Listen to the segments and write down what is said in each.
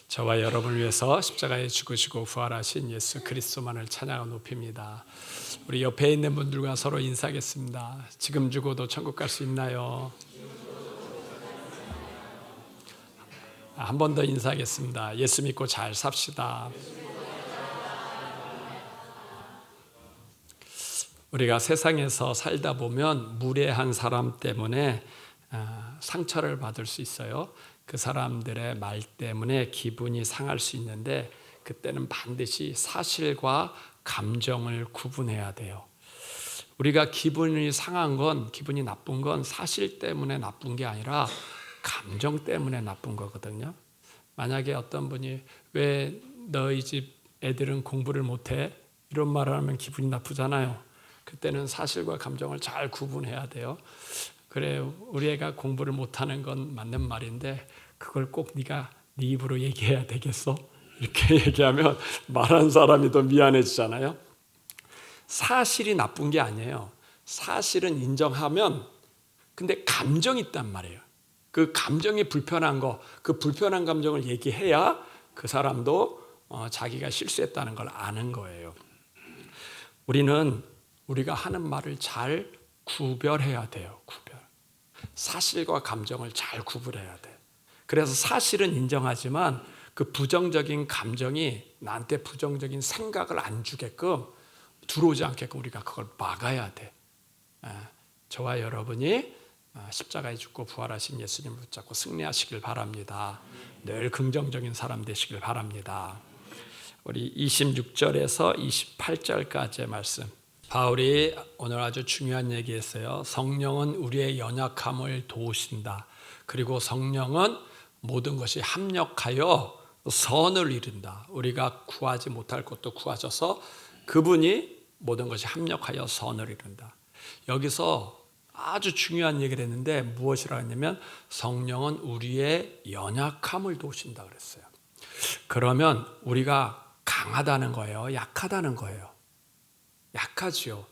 저와 여러분을 위해서 십자가에 죽으시고 부활하신 예수 그리스도만을 찬양하고 높입니다. 우리 옆에 있는 분들과 서로 인사하겠습니다. 지금 죽어도 천국 갈 수 있나요? 한 번 더 인사하겠습니다. 예수 믿고 잘 삽시다. 우리가 세상에서 살다 보면 무례한 사람 때문에 상처를 받을 수 있어요. 그 사람들의 말 때문에 기분이 상할 수 있는데 그때는 반드시 사실과 감정을 구분해야 돼요. 우리가 기분이 상한 건, 기분이 나쁜 건 사실 때문에 나쁜 게 아니라 감정 때문에 나쁜 거거든요. 만약에 어떤 분이 왜 너희 집 애들은 공부를 못해? 이런 말을 하면 기분이 나쁘잖아요. 그때는 사실과 감정을 잘 구분해야 돼요. 그래, 우리 애가 공부를 못하는 건 맞는 말인데 그걸 꼭 네가 네 입으로 얘기해야 되겠어? 이렇게 얘기하면 말한 사람이 더 미안해지잖아요. 사실이 나쁜 게 아니에요. 사실은 인정하면 근데 감정이 있단 말이에요. 그 감정이 불편한 거, 그 불편한 감정을 얘기해야 그 사람도 자기가 실수했다는 걸 아는 거예요. 우리가 하는 말을 잘 구별해야 돼요. 사실과 감정을 잘 구분해야 돼. 그래서 사실은 인정하지만 그 부정적인 감정이 나한테 부정적인 생각을 안 주게끔 들어오지 않게끔 우리가 그걸 막아야 돼. 저와 여러분이 십자가에 죽고 부활하신 예수님을 붙잡고 승리하시길 바랍니다. 늘 긍정적인 사람 되시길 바랍니다. 우리 26절에서 28절까지의 말씀. 바울이 오늘 아주 중요한 얘기했어요. 성령은 우리의 연약함을 도우신다. 그리고 성령은 모든 것이 합력하여 선을 이룬다. 우리가 구하지 못할 것도 구하셔서 그분이 모든 것이 합력하여 선을 이룬다. 여기서 아주 중요한 얘기를 했는데 무엇이라 했냐면 성령은 우리의 연약함을 도우신다 그랬어요. 그러면 우리가 강하다는 거예요? 약하다는 거예요? 약하지요.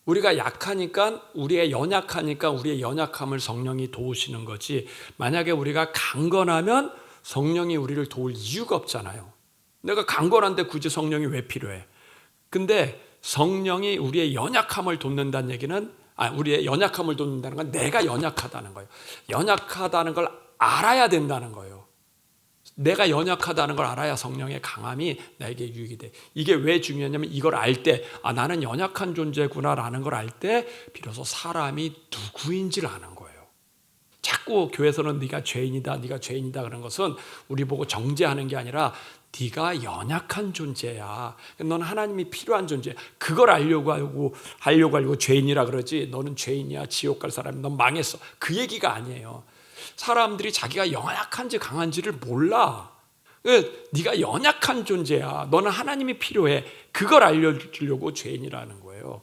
우리가 약하니까 우리의 연약함을 성령이 도우시는 거지. 만약에 우리가 강건하면 성령이 우리를 도울 이유가 없잖아요. 내가 강건한데 굳이 성령이 왜 필요해? 근데 성령이 우리의 연약함을 돕는다는 얘기는 우리의 연약함을 돕는다는 건 내가 연약하다는 거예요. 연약하다는 걸 알아야 된다는 거예요. 내가 연약하다는 걸 알아야 성령의 강함이 나에게 유익이 돼. 이게 왜 중요하냐면 이걸 알 때 나는 연약한 존재구나라는 걸 알 때 비로소 사람이 누구인지를 아는 거예요. 자꾸 교회에서는 네가 죄인이다 그런 것은 우리 보고 정죄하는 게 아니라 네가 연약한 존재야. 너는 하나님이 필요한 존재야. 그걸 알려고 알고 죄인이라 그러지. 너는 죄인이야. 지옥 갈 사람이 넌 망했어. 그 얘기가 아니에요. 사람들이 자기가 연약한지 강한지를 몰라. 네가 연약한 존재야. 너는 하나님이 필요해. 그걸 알려주려고 죄인이라는 거예요.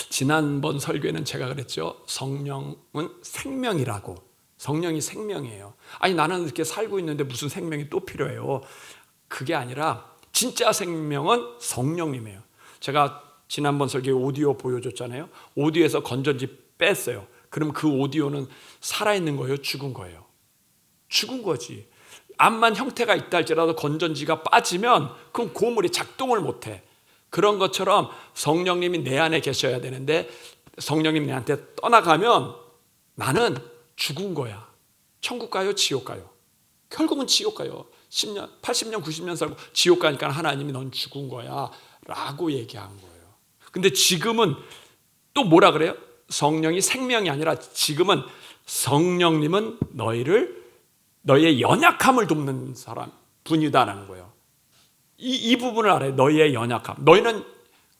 지난번 설교에는 제가 그랬죠. 성령은 생명이라고. 성령이 생명이에요. 나는 이렇게 살고 있는데 무슨 생명이 또 필요해요. 그게 아니라 진짜 생명은 성령님이에요. 제가 지난번 설교에 오디오 보여줬잖아요. 오디오에서 건전지 뺐어요. 그럼 그 오디오는 살아있는 거예요? 죽은 거예요? 죽은 거지. 암만 형태가 있다 할지라도 건전지가 빠지면 그럼 고물이 작동을 못해. 그런 것처럼 성령님이 내 안에 계셔야 되는데 성령님이 내한테 떠나가면 나는 죽은 거야. 천국 가요? 지옥 가요? 결국은 지옥 가요. 10년, 80년, 90년 살고 지옥 가니까 하나님이 넌 죽은 거야 라고 얘기한 거예요. 근데 지금은 또 뭐라 그래요? 성령이 생명이 아니라 지금은 성령님은 너희의 연약함을 돕는 분이다라는 거예요. 이 부분을 알아요. 너희의 연약함. 너희는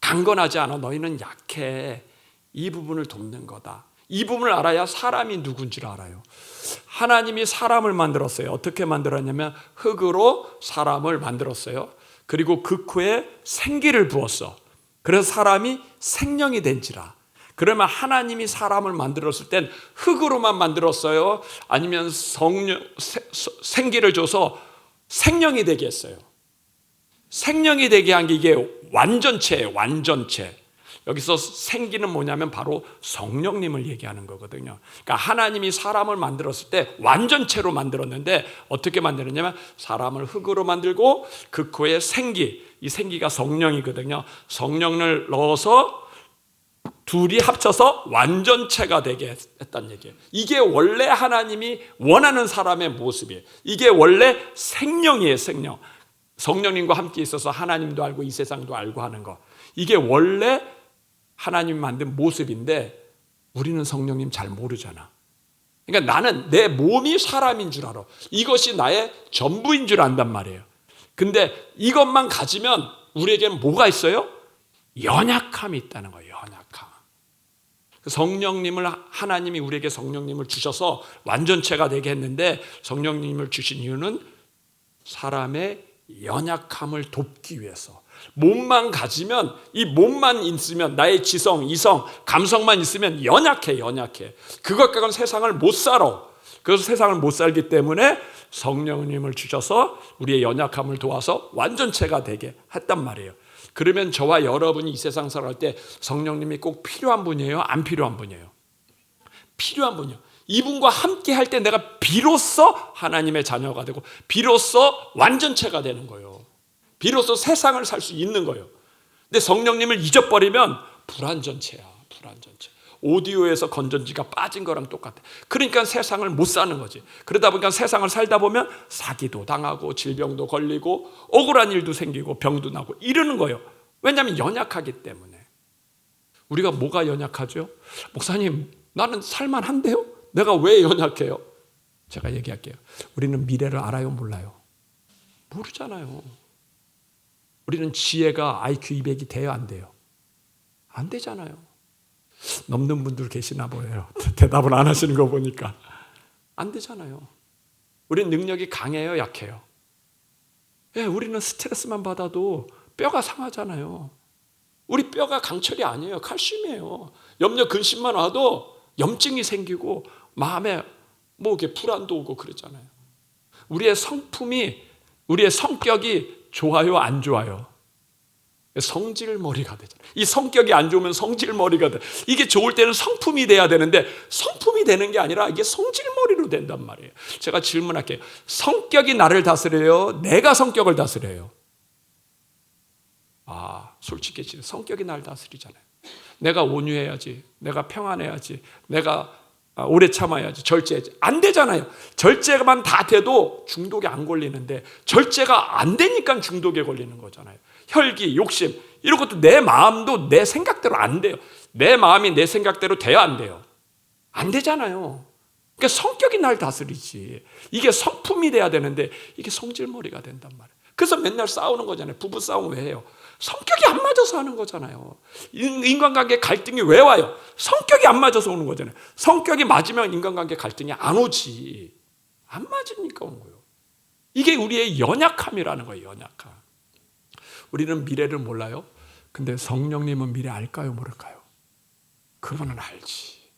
강건하지 않아. 너희는 약해. 이 부분을 돕는 거다. 이 부분을 알아야 사람이 누군지를 알아요. 하나님이 사람을 만들었어요. 어떻게 만들었냐면 흙으로 사람을 만들었어요. 그리고 그 코에 생기를 부었어. 그래서 사람이 생명이 된지라. 그러면 하나님이 사람을 만들었을 땐 흙으로만 만들었어요? 아니면 생기를 줘서 생명이 되게 했어요? 생명이 되게 한 게 이게 완전체예요. 완전체. 여기서 생기는 뭐냐면 바로 성령님을 얘기하는 거거든요. 그러니까 하나님이 사람을 만들었을 때 완전체로 만들었는데 어떻게 만들었냐면 사람을 흙으로 만들고 그 코에 생기, 이 생기가 성령이거든요. 성령을 넣어서 둘이 합쳐서 완전체가 되게 했다는 얘기예요. 이게 원래 하나님이 원하는 사람의 모습이에요. 이게 원래 생명이에요. 생명. 성령님과 함께 있어서 하나님도 알고 이 세상도 알고 하는 거. 이게 원래 하나님이 만든 모습인데 우리는 성령님 잘 모르잖아. 그러니까 나는 내 몸이 사람인 줄 알아. 이것이 나의 전부인 줄 안단 말이에요. 근데 이것만 가지면 우리에게는 뭐가 있어요? 연약함이 있다는 거예요. 연약함. 성령님을, 하나님이 우리에게 성령님을 주셔서 완전체가 되게 했는데 성령님을 주신 이유는 사람의 연약함을 돕기 위해서. 몸만 가지면, 이 몸만 있으면, 나의 지성, 이성, 감성만 있으면 연약해. 그것 갖고는 세상을 못 살아. 그래서 세상을 못 살기 때문에 성령님을 주셔서 우리의 연약함을 도와서 완전체가 되게 했단 말이에요. 그러면 저와 여러분이 이 세상 살아갈 때 성령님이 꼭 필요한 분이에요? 안 필요한 분이에요? 필요한 분이요. 이분과 함께 할 때 내가 비로소 하나님의 자녀가 되고 비로소 완전체가 되는 거예요. 비로소 세상을 살 수 있는 거예요. 근데 성령님을 잊어버리면 불완전체야. 불완전체. 오디오에서 건전지가 빠진 거랑 똑같아. 그러니까 세상을 못 사는 거지. 그러다 보니까 세상을 살다 보면 사기도 당하고 질병도 걸리고 억울한 일도 생기고 병도 나고 이러는 거예요. 왜냐하면 연약하기 때문에. 우리가 뭐가 연약하죠? 목사님, 나는 살만한데요? 내가 왜 연약해요? 제가 얘기할게요. 우리는 미래를 알아요, 몰라요? 모르잖아요. 우리는 지혜가 IQ 200이 돼요, 안 돼요? 안 되잖아요. 넘는 분들 계시나 보여요. 대답을 안 하시는 거 보니까. 안 되잖아요. 우리는 능력이 강해요, 약해요? 예, 우리는 스트레스만 받아도 뼈가 상하잖아요. 우리 뼈가 강철이 아니에요. 칼슘이에요. 염려 근심만 와도 염증이 생기고 마음에 뭐 이렇게 불안도 오고 그랬잖아요. 우리의 성품이, 우리의 성격이 좋아요, 안 좋아요? 성질머리가 되잖아요. 이 성격이 안 좋으면 성질머리가 돼. 이게 좋을 때는 성품이 돼야 되는데 성품이 되는 게 아니라 이게 성질머리로 된단 말이에요. 제가 질문할게요. 성격이 나를 다스려요? 내가 성격을 다스려요? 솔직히 성격이 나를 다스리잖아요. 내가 온유해야지, 내가 평안해야지, 내가 오래 참아야지, 절제해야지. 안 되잖아요. 절제만 다 돼도 중독에 안 걸리는데 절제가 안 되니까 중독에 걸리는 거잖아요. 혈기, 욕심 이런 것도 내 마음도 내 생각대로 안 돼요. 내 마음이 내 생각대로 돼야 안 돼요. 안 되잖아요. 그러니까 성격이 날 다스리지. 이게 성품이 돼야 되는데 이게 성질머리가 된단 말이에요. 그래서 맨날 싸우는 거잖아요. 부부 싸움 왜 해요? 성격이 안 맞아서 하는 거잖아요. 인간관계 갈등이 왜 와요? 성격이 안 맞아서 오는 거잖아요. 성격이 맞으면 인간관계 갈등이 안 오지. 안 맞으니까 온 거예요. 이게 우리의 연약함이라는 거예요. 연약함. 우리는 미래를 몰라요. 근데 성령님은 미래 알까요? 모를까요? 그분은 알지.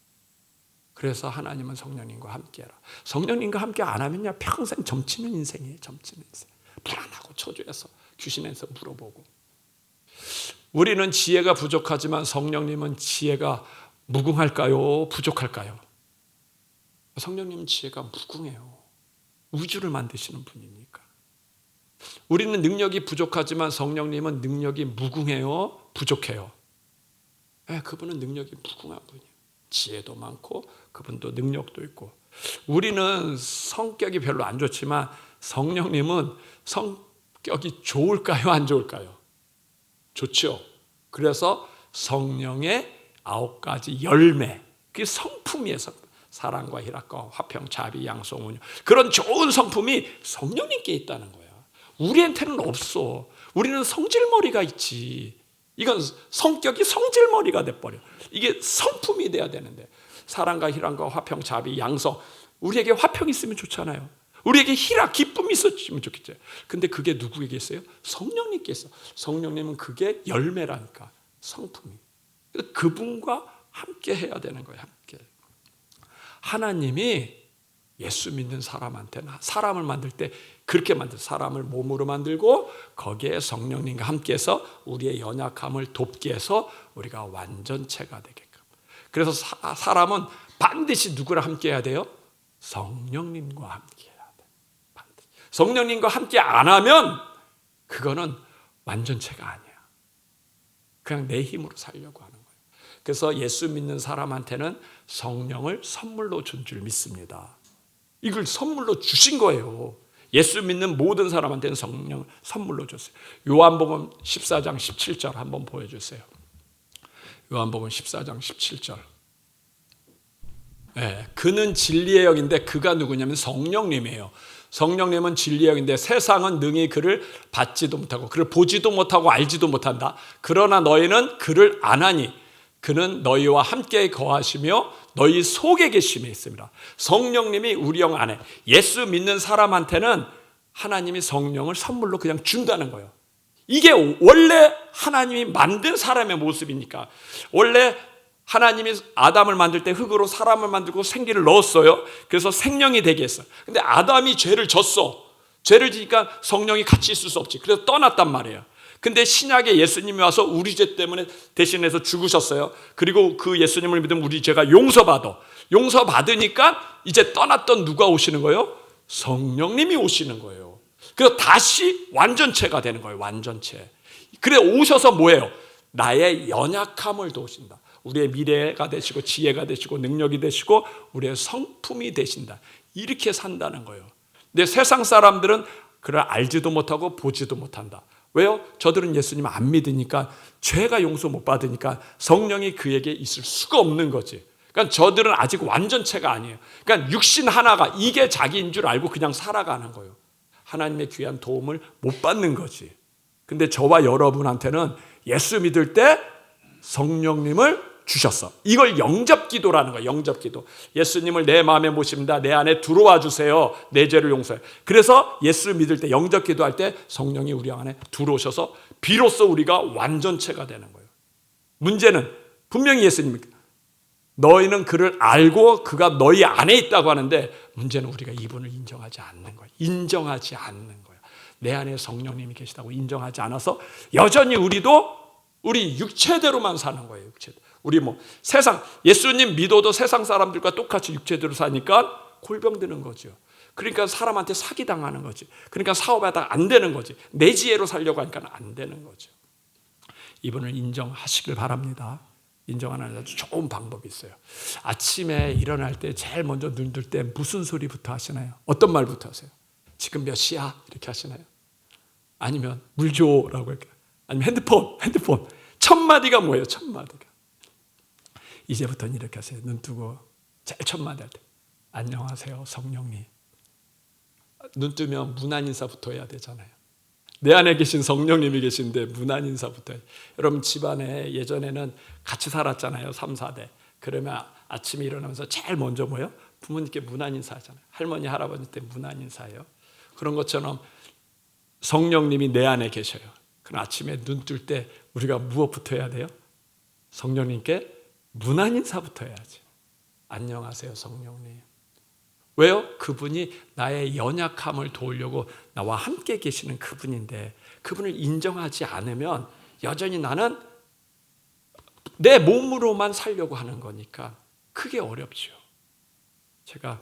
그래서 하나님은 성령님과 함께해라. 성령님과 함께 안 하면요 평생 점치는 인생이에요. 점치는 인생. 불안하고 초조해서 귀신에서 물어보고. 우리는 지혜가 부족하지만 성령님은 지혜가 무궁할까요? 부족할까요? 성령님은 지혜가 무궁해요. 우주를 만드시는 분이니까. 우리는 능력이 부족하지만 성령님은 능력이 무궁해요? 부족해요? 네, 그분은 능력이 무궁한 분이에요. 지혜도 많고 그분도 능력도 있고. 우리는 성격이 별로 안 좋지만 성령님은 성격이 좋을까요? 안 좋을까요? 좋죠. 그래서 성령의 9가지 열매, 그게 성품이에요. 사랑과 희락과 화평, 자비, 양성, 온유. 그런 좋은 성품이 성령님께 있다는 거야. 우리한테는 없어. 우리는 성질머리가 있지. 이건 성격이 성질머리가 돼버려. 이게 성품이 돼야 되는데 사랑과 희락과 화평, 자비, 양성. 우리에게 화평이 있으면 좋잖아요. 우리에게 희락, 기쁨이 있었으면 좋겠죠. 근데 그게 누구에게 있어요? 성령님께 있어. 성령님은 그게 열매라니까. 성품이. 그분과 함께 해야 되는 거예요. 함께. 하나님이 예수 믿는 사람한테는 사람을 만들 때 그렇게 만들 사람을 몸으로 만들고 거기에 성령님과 함께해서 우리의 연약함을 돕게 해서 우리가 완전체가 되게끔. 그래서 사람은 반드시 누구랑 함께 해야 돼요? 성령님과 함께 해야 돼. 반드시. 성령님과 함께 안 하면 그거는 완전체가 아니야. 그냥 내 힘으로 살려고 하는 거예요. 그래서 예수 믿는 사람한테는 성령을 선물로 준 줄 믿습니다. 이걸 선물로 주신 거예요. 예수 믿는 모든 사람한테는 성령을 선물로 줬어요. 요한복음 14장 17절 한번 보여주세요. 요한복음 14장 17절. 네, 그는 진리의 영인데 그가 누구냐면 성령님이에요. 성령님은 진리의 영인데 세상은 능히 그를 받지도 못하고 그를 보지도 못하고 알지도 못한다. 그러나 너희는 그를 아나니 그는 너희와 함께 거하시며 너희 속에 계심에 있습니다. 성령님이 우리 영 안에, 예수 믿는 사람한테는 하나님이 성령을 선물로 그냥 준다는 거예요. 이게 원래 하나님이 만든 사람의 모습이니까. 원래 하나님이 아담을 만들 때 흙으로 사람을 만들고 생기를 넣었어요. 그래서 생명이 되게 했어요. 근데 아담이 죄를 졌어. 죄를 지니까 성령이 같이 있을 수 없지. 그래서 떠났단 말이에요. 근데 신약에 예수님이 와서 우리 죄 때문에 대신해서 죽으셨어요. 그리고 그 예수님을 믿으면 우리 죄가 용서받으니까 이제 떠났던 누가 오시는 거예요? 성령님이 오시는 거예요. 그래서 다시 완전체가 되는 거예요. 완전체. 그래 오셔서 뭐예요? 나의 연약함을 도우신다. 우리의 미래가 되시고 지혜가 되시고 능력이 되시고 우리의 성품이 되신다. 이렇게 산다는 거예요. 근데 세상 사람들은 그를 알지도 못하고 보지도 못한다. 왜요? 저들은 예수님 안 믿으니까, 죄가 용서 못 받으니까 성령이 그에게 있을 수가 없는 거지. 그러니까 저들은 아직 완전체가 아니에요. 그러니까 육신 하나가 이게 자기인 줄 알고 그냥 살아가는 거예요. 하나님의 귀한 도움을 못 받는 거지. 근데 저와 여러분한테는 예수 믿을 때 성령님을 주셨어. 이걸 영접기도라는 거예요. 영접기도. 예수님을 내 마음에 모십니다. 내 안에 들어와 주세요. 내 죄를 용서해. 그래서 예수 믿을 때, 영접기도 할 때 성령이 우리 안에 들어오셔서 비로소 우리가 완전체가 되는 거예요. 문제는 분명히 예수님, 너희는 그를 알고 그가 너희 안에 있다고 하는데, 문제는 우리가 이분을 인정하지 않는 거예요. 인정하지 않는 거예요. 내 안에 성령님이 계시다고 인정하지 않아서 여전히 우리 육체대로만 사는 거예요. 육체대로. 우리 세상, 예수님 믿어도 세상 사람들과 똑같이 육체대로 사니까 골병 드는 거죠. 그러니까 사람한테 사기당하는 거지. 그러니까 사업하다가 안 되는 거지. 내 지혜로 살려고 하니까 안 되는 거죠. 이분을 인정하시길 바랍니다. 인정하는 아주 좋은 방법이 있어요. 아침에 일어날 때 제일 먼저 눈 뜰 때 무슨 소리부터 하시나요? 어떤 말부터 하세요? 지금 몇 시야? 이렇게 하시나요? 아니면 물 줘라고 할까요? 아니면 핸드폰. 첫 마디가 뭐예요? 첫 마디가. 이제부터는 이렇게 하세요. 눈 뜨고 제일 첫 마디 할 때 안녕하세요 성령님. 눈 뜨면 문안 인사부터 해야 되잖아요. 내 안에 계신 성령님이 계신데 문안 인사부터 해요. 여러분 집안에 예전에는 같이 살았잖아요. 3, 4대. 그러면 아침에 일어나면서 제일 먼저 뭐예요? 부모님께 문안 인사하잖아요. 할머니, 할아버지 때 문안 인사해요. 그런 것처럼 성령님이 내 안에 계셔요. 그럼 아침에 눈 뜰 때 우리가 무엇부터 해야 돼요? 성령님께 문안 인사부터 해야지. 안녕하세요 성령님. 왜요? 그분이 나의 연약함을 도우려고 나와 함께 계시는 그분인데, 그분을 인정하지 않으면 여전히 나는 내 몸으로만 살려고 하는 거니까 크게 어렵죠. 제가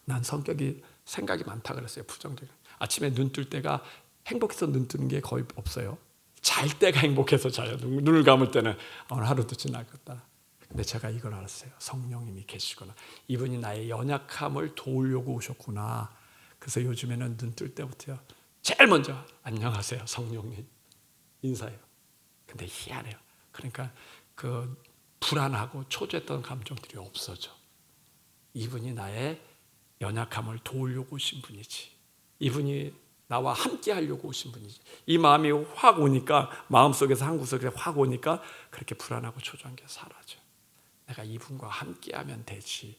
난 성격이 생각이 많다 그랬어요. 부정적인. 아침에 눈 뜰 때가 행복해서 눈 뜨는 게 거의 없어요. 잘 때가 행복해서 자요. 눈을 감을 때는 오늘 하루도 지나갔다. 근데 제가 이걸 알았어요. 성령님이 계시구나. 이분이 나의 연약함을 도우려고 오셨구나. 그래서 요즘에는 눈 뜰 때부터요, 제일 먼저 안녕하세요 성령님 인사해요. 근데 희한해요. 그러니까 그 불안하고 초조했던 감정들이 없어져. 이분이 나의 연약함을 도우려고 오신 분이지. 이분이 나와 함께 하려고 오신 분이지. 이 마음이 확 오니까, 마음속에서 한 구석에 확 오니까 그렇게 불안하고 초조한 게 사라져. 내가 이분과 함께하면 되지라는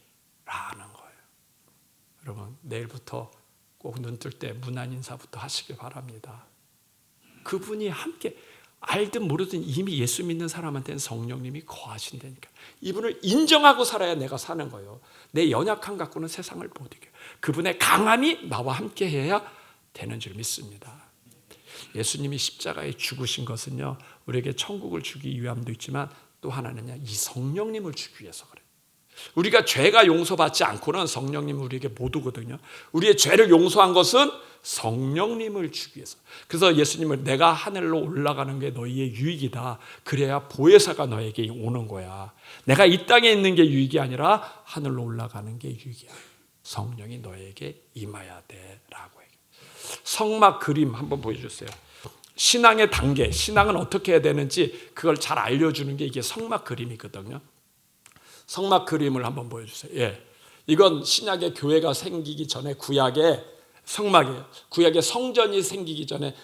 거예요. 여러분 내일부터 꼭 눈 뜰 때 문안 인사부터 하시길 바랍니다. 그분이 함께, 알든 모르든 이미 예수 믿는 사람한테는 성령님이 거하신다니까. 이분을 인정하고 살아야 내가 사는 거예요. 내 연약함 갖고는 세상을 못 이겨요. 그분의 강함이 나와 함께 해야 되는 줄 믿습니다. 예수님이 십자가에 죽으신 것은요, 우리에게 천국을 주기 위함도 있지만 또 하나는요, 이 성령님을 주기 위해서 그래요. 우리가 죄가 용서받지 않고는 성령님은 우리에게 못 오거든요. 우리의 죄를 용서한 것은 성령님을 주기 위해서. 그래서 예수님을 내가 하늘로 올라가는 게 너희의 유익이다. 그래야 보혜사가 너에게 오는 거야. 내가 이 땅에 있는 게 유익이 아니라 하늘로 올라가는 게 유익이야. 성령이 너에게 임해야 돼 라고 얘기해요. 성막 그림 한번 보여주세요. 신앙의 단계, 신앙은 어떻게 해야 되는지 그걸 잘 알려주는 게 이게 성막 그림이거든요. 성막 그림을 한번 보여주세요. 예. 이건 신약의 교회가 생기기 전에 구약의 성막이에요. 구약의 성전이 생기기 전에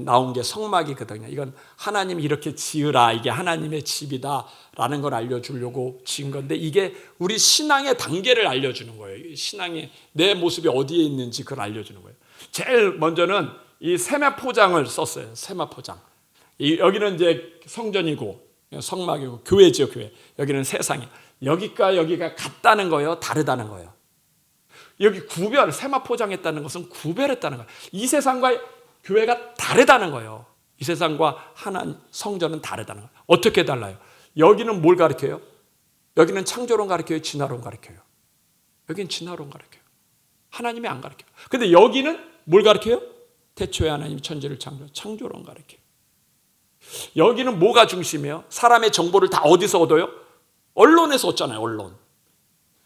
나온 게 성막이거든요. 이건 하나님이 이렇게 지으라, 이게 하나님의 집이다 라는 걸 알려주려고 지은 건데, 이게 우리 신앙의 단계를 알려주는 거예요. 신앙의 내 모습이 어디에 있는지 그걸 알려주는 거예요. 제일 먼저는 이 세마포장을 썼어요. 세마포장. 여기는 이제 성전이고 성막이고 교회죠, 교회. 여기는 세상이. 여기가 같다는 거예요, 다르다는 거예요. 여기 구별, 세마포장했다는 것은 구별했다는 거예요. 이 세상과 교회가 다르다는 거예요. 이 세상과 하나님 성전은 다르다는 거예요. 어떻게 달라요? 여기는 뭘 가르쳐요? 여기는 창조론 가르쳐요, 진화론 가르쳐요? 여기는 진화론 가르쳐요. 하나님이 안 가르쳐요. 근데 여기는 뭘 가르쳐요? 태초에 하나님 천지를 창조론 가르쳐요. 여기는 뭐가 중심이에요? 사람의 정보를 다 어디서 얻어요? 언론에서 얻잖아요, 언론.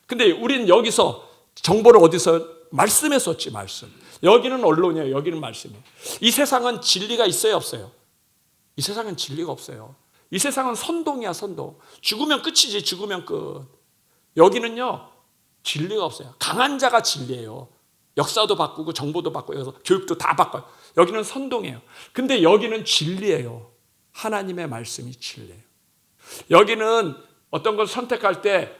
근데 우리는 여기서 정보를 어디서? 말씀에서 얻지, 말씀. 여기는 언론이에요, 여기는 말씀이에요. 이 세상은 진리가 있어요, 없어요? 이 세상은 진리가 없어요. 이 세상은 선동이야, 선동. 죽으면 끝이지, 죽으면 끝. 여기는요, 진리가 없어요. 강한 자가 진리예요. 역사도 바꾸고 정보도 바꾸고 교육도 다 바꿔요. 여기는 선동이에요. 근데 여기는 진리예요. 하나님의 말씀이 진리예요. 여기는 어떤 걸 선택할 때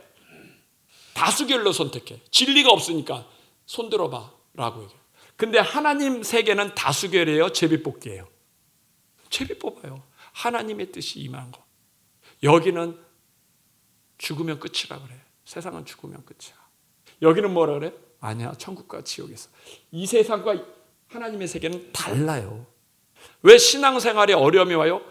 다수결로 선택해. 진리가 없으니까 손 들어봐 라고 얘기해요. 근데 하나님 세계는 다수결이에요, 제비뽑기예요? 제비뽑아요. 하나님의 뜻이 임한 거. 여기는 죽으면 끝이라 그래. 세상은 죽으면 끝이야. 여기는 뭐라 그래? 아니야, 천국과 지옥이 있어. 이 세상과 하나님의 세계는 달라요. 왜 신앙생활에 어려움이 와요?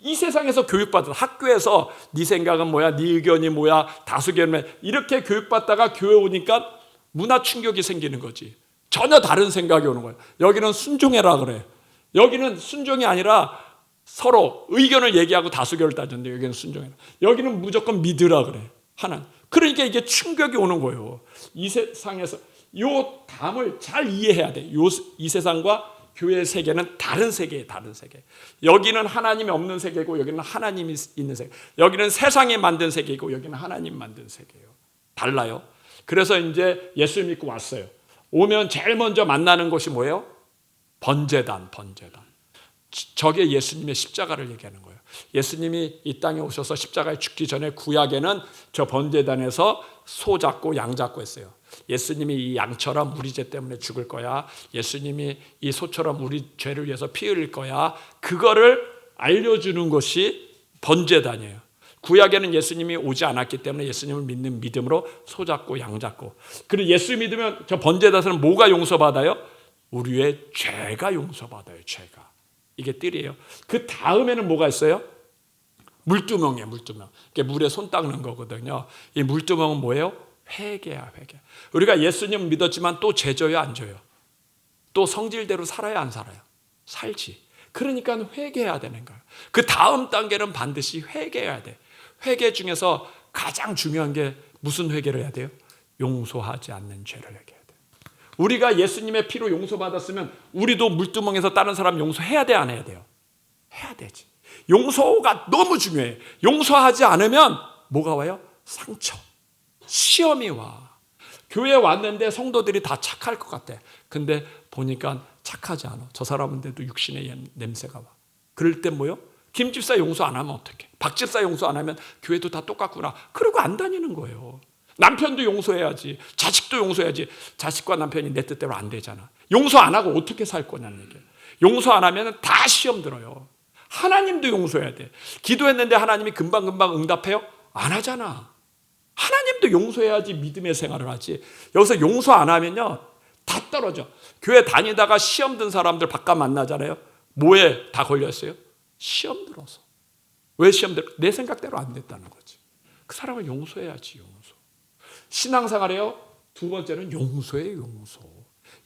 이 세상에서 교육받아, 학교에서 네 생각은 뭐야, 네 의견이 뭐야, 다수결면 이렇게 교육받다가 교회 오니까 문화 충격이 생기는 거지. 전혀 다른 생각이 오는 거예요. 여기는 순종해라 그래. 여기는 순종이 아니라 서로 의견을 얘기하고 다수결을 따졌는데 여기는 순종해라. 여기는 무조건 믿으라 그래. 하나님. 그러니까 이게 충격이 오는 거예요. 이 세상에서 요 담을 잘 이해해야 돼. 이 세상과 교회의 세계는 다른 세계예요, 다른 세계. 여기는 하나님이 없는 세계고 여기는 하나님이 있는 세계. 여기는 세상이 만든 세계이고 여기는 하나님 만든 세계예요. 달라요. 그래서 이제 예수 믿고 왔어요. 오면 제일 먼저 만나는 곳이 뭐예요? 번제단, 번제단. 저게 예수님의 십자가를 얘기하는 거예요. 예수님이 이 땅에 오셔서 십자가에 죽기 전에 구약에는 저 번제단에서 소 잡고 양 잡고 했어요. 예수님이 이 양처럼 우리 죄 때문에 죽을 거야. 예수님이 이 소처럼 우리 죄를 위해서 피 흘릴 거야. 그거를 알려주는 것이 번제단이에요. 구약에는 예수님이 오지 않았기 때문에 예수님을 믿는 믿음으로 소 잡고 양 잡고. 그리고 예수 믿으면 저 번제단에서는 뭐가 용서받아요? 우리의 죄가 용서받아요, 죄가. 이게 뜰이에요. 그 다음에는 뭐가 있어요? 물두멍이에요, 물두멍. 이게 물에 손 닦는 거거든요. 이 물두멍은 뭐예요? 회개야, 회개. 우리가 예수님 믿었지만 또 죄져요, 안 져요? 또 성질대로 살아요, 안 살아요? 살지. 그러니까 회개해야 되는 거예요. 그 다음 단계는 반드시 회개해야 돼. 회개 중에서 가장 중요한 게 무슨 회개를 해야 돼요? 용서하지 않는 죄를 회개해야 돼요. 우리가 예수님의 피로 용서받았으면 우리도 물두멍에서 다른 사람 용서해야 돼, 안 해야 돼요? 해야 되지. 용서가 너무 중요해. 용서하지 않으면 뭐가 와요? 상처. 시험이 와. 교회에 왔는데 성도들이 다 착할 것 같아. 근데 보니까 착하지 않아. 저 사람인데도 육신의 냄새가 와. 그럴 때 뭐요? 김 집사 용서 안 하면 어떡해? 박 집사 용서 안 하면 교회도 다 똑같구나. 그러고 안 다니는 거예요. 남편도 용서해야지. 자식도 용서해야지. 자식과 남편이 내 뜻대로 안 되잖아. 용서 안 하고 어떻게 살 거냐는 얘기예요. 용서 안 하면 다 시험 들어요. 하나님도 용서해야 돼. 기도했는데 하나님이 금방금방 응답해요? 안 하잖아. 하나님도 용서해야지 믿음의 생활을 하지. 여기서 용서 안 하면요, 다 떨어져. 교회 다니다가 시험 든 사람들 바깥 만나잖아요. 뭐에 다 걸렸어요? 시험 들어서. 왜 시험 들어? 내 생각대로 안 됐다는 거지. 그 사람을 용서해야지, 용서. 신앙생활에요. 두 번째는 용서예요, 용서.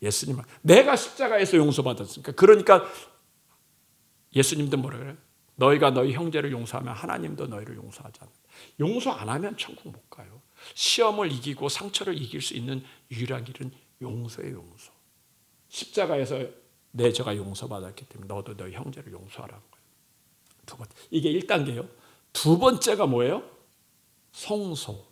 예수님, 내가 십자가에서 용서받았으니까. 그러니까 예수님도 뭐라 그래요? 너희가 너희 형제를 용서하면 하나님도 너희를 용서하지 않는다. 용서 안 하면 천국 못 가요. 시험을 이기고 상처를 이길 수 있는 유일한 길은 용서예요, 용서. 십자가에서 내 죄가 용서받았기 때문에 너도 너희 형제를 용서하라는 거예요. 두 번째, 이게 1단계예요. 두 번째가 뭐예요? 성소,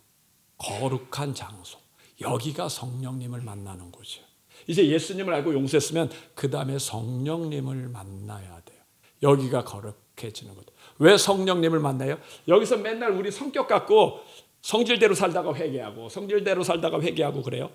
거룩한 장소. 여기가 성령님을 만나는 곳이에요. 이제 예수님을 알고 용서했으면 그 다음에 성령님을 만나야 돼요. 여기가 거룩해지는 거죠. 왜 성령님을 만나요? 여기서 맨날 우리 성격 갖고 성질대로 살다가 회개하고 성질대로 살다가 회개하고 그래요.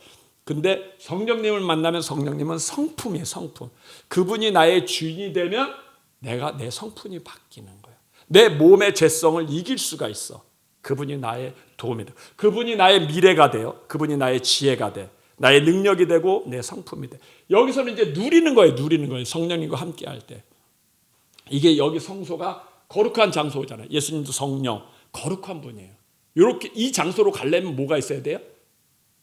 근데 성령님을 만나면 성령님은 성품이에요, 성품. 그분이 나의 주인이 되면 내가 내 성품이 바뀌는 거예요. 내 몸의 죄성을 이길 수가 있어. 그분이 나의 도움이 돼. 그분이 나의 미래가 돼요. 그분이 나의 지혜가 돼. 나의 능력이 되고 내 성품이 돼. 여기서는 이제 누리는 거예요, 누리는 거예요. 성령님과 함께 할 때. 이게 여기 성소가 거룩한 장소잖아요. 예수님도 성령, 거룩한 분이에요. 이렇게 이 장소로 가려면 뭐가 있어야 돼요?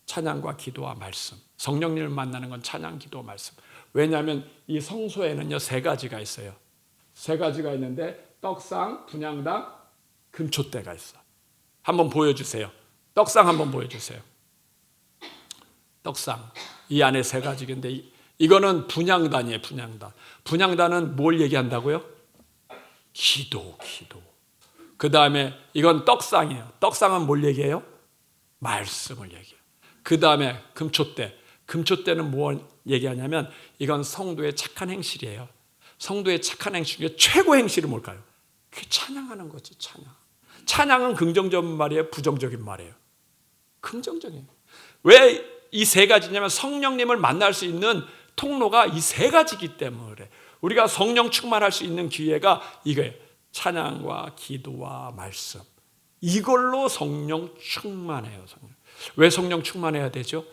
찬양과 기도와 말씀. 성령님을 만나는 건 찬양, 기도, 말씀. 왜냐하면 이 성소에는요 3가지가 있어요. 3가지가 있는데 떡상, 분향당, 금촛대가 있어. 한번 보여주세요. 떡상 한번 보여주세요. 떡상. 이 안에 3가지인데 이거는 분향단이에요. 분향단. 분향단은 뭘 얘기한다고요? 기도. 그 다음에 이건 떡상이에요. 떡상은 뭘 얘기해요? 말씀을 얘기해요. 그 다음에 금촛대. 금촛대는 뭘 얘기하냐면 이건 성도의 착한 행실이에요. 성도의 착한 행실 중에 최고 행실이 뭘까요? 그게 찬양하는 거지, 찬양. 찬양은 긍정적인 말이에요? 부정적인 말이에요? 긍정적인. 왜 이 3가지냐면 성령님을 만날 수 있는 통로가 이 3가지이기 때문에 그래. 우리가 성령 충만할 수 있는 기회가 이거예요. 찬양과 기도와 말씀. 이걸로 성령 충만해요. 성령. 왜 성령 충만해야 되죠?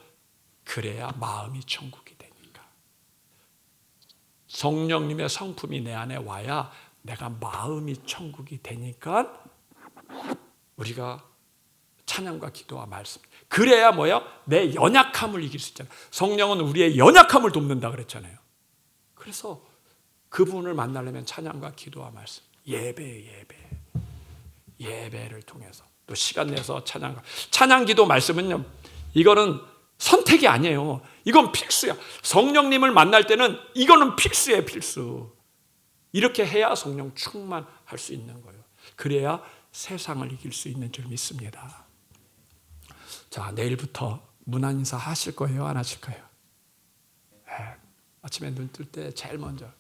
그래야 마음이 천국이 되니까. 성령님의 성품이 내 안에 와야 내가 마음이 천국이 되니까 우리가 찬양과 기도와 말씀. 그래야 뭐야? 내 연약함을 이길 수 있잖아요. 성령은 우리의 연약함을 돕는다 그랬잖아요. 그래서 그분을 만나려면 찬양과 기도와 말씀. 예배를 통해서 또 시간 내서 찬양, 기도, 말씀은요. 이거는 선택이 아니에요. 이건 필수야. 성령님을 만날 때는 이거는 필수예요, 필수. 이렇게 해야 성령 충만할 수 있는 거예요. 그래야 세상을 이길 수 있는 줄 믿습니다. 자, 내일부터 문안 인사 하실 거예요? 안 하실 거예요? 아침에 눈 뜰 때 제일 먼저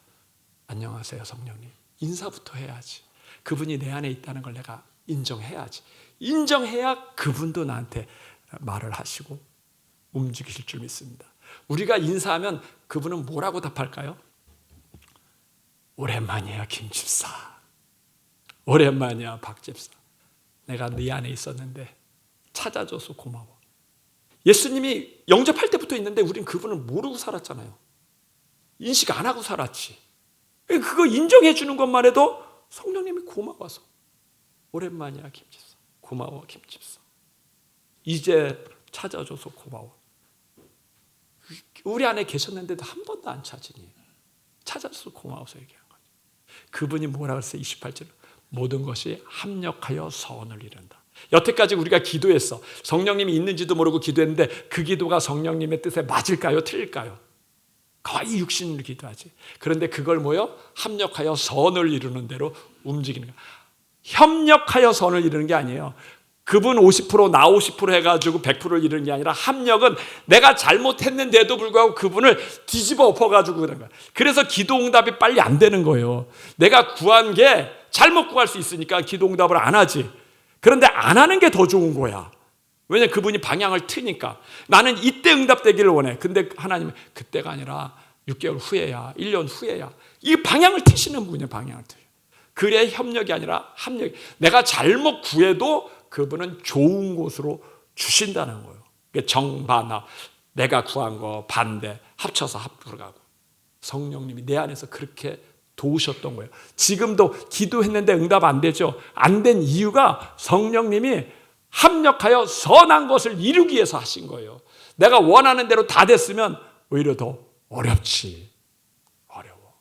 안녕하세요 성령님. 인사부터 해야지. 그분이 내 안에 있다는 걸 내가 인정해야지. 인정해야 그분도 나한테 말을 하시고 움직이실 줄 믿습니다. 우리가 인사하면 그분은 뭐라고 답할까요? 오랜만이야 김 집사. 오랜만이야 박 집사. 내가 네 안에 있었는데 찾아줘서 고마워. 예수님이 영접할 때부터 있는데 우리는 그분을 모르고 살았잖아요. 인식 안 하고 살았지. 그거 인정해 주는 것만 해도 성령님이 고마워서 오랜만이야 김집사. 고마워 김집사. 이제 찾아줘서 고마워. 우리 안에 계셨는데도 한 번도 안 찾으니 찾아줘서 고마워서 얘기한 거죠. 그분이 뭐라고 했어요? 28절 모든 것이 합력하여 선을 이룬다. 여태까지 우리가 기도했어. 성령님이 있는지도 모르고 기도했는데 그 기도가 성령님의 뜻에 맞을까요? 틀릴까요? 거의 육신으로 기도하지. 그런데 그걸 뭐요? 합력하여 선을 이루는 대로 움직이는 거야. 협력하여 선을 이루는 게 아니에요. 그분 50% 나 50% 해가지고 100%를 이루는 게 아니라 합력은 내가 잘못했는데도 불구하고 그분을 뒤집어 엎어가지고 그런 거야. 그래서 기도 응답이 빨리 안 되는 거예요. 내가 구한 게 잘못 구할 수 있으니까 기도 응답을 안 하지. 그런데 안 하는 게 더 좋은 거야. 왜냐하면 그분이 방향을 트니까. 나는 이때 응답되기를 원해. 근데 하나님은 그때가 아니라 6개월 후에야, 1년 후에야. 이 방향을 트시는 분이에요. 방향을 트요. 그래 협력이 아니라 합력. 내가 잘못 구해도 그분은 좋은 곳으로 주신다는 거예요. 정반합. 내가 구한 거 반대. 합쳐서 합으로 가고. 성령님이 내 안에서 그렇게 도우셨던 거예요. 지금도 기도했는데 응답 안 되죠. 안 된 이유가 성령님이 합력하여 선한 것을 이루기 위해서 하신 거예요. 내가 원하는 대로 다 됐으면 오히려 더 어렵지. 어려워.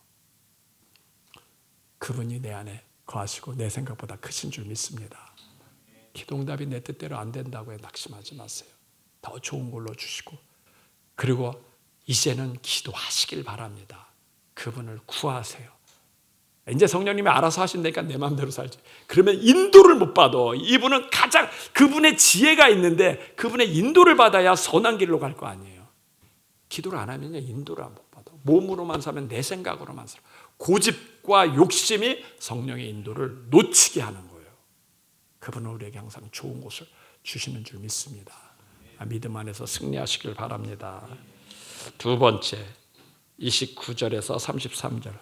그분이 내 안에 거하시고 내 생각보다 크신 줄 믿습니다. 기도 응답이 내 뜻대로 안 된다고 낙심하지 마세요. 더 좋은 걸로 주시고, 그리고 이제는 기도하시길 바랍니다. 그분을 구하세요. 이제 성령님이 알아서 하신다니까 내 마음대로 살지. 그러면 인도를 못 받아. 이분은 가장 그분의 지혜가 있는데 그분의 인도를 받아야 선한 길로 갈 거 아니에요. 기도를 안 하면 인도를 못 받아. 몸으로만 사면 내 생각으로만 살아. 고집과 욕심이 성령의 인도를 놓치게 하는 거예요. 그분은 우리에게 항상 좋은 곳을 주시는 줄 믿습니다. 믿음 안에서 승리하시길 바랍니다. 두 번째, 29절에서 33절.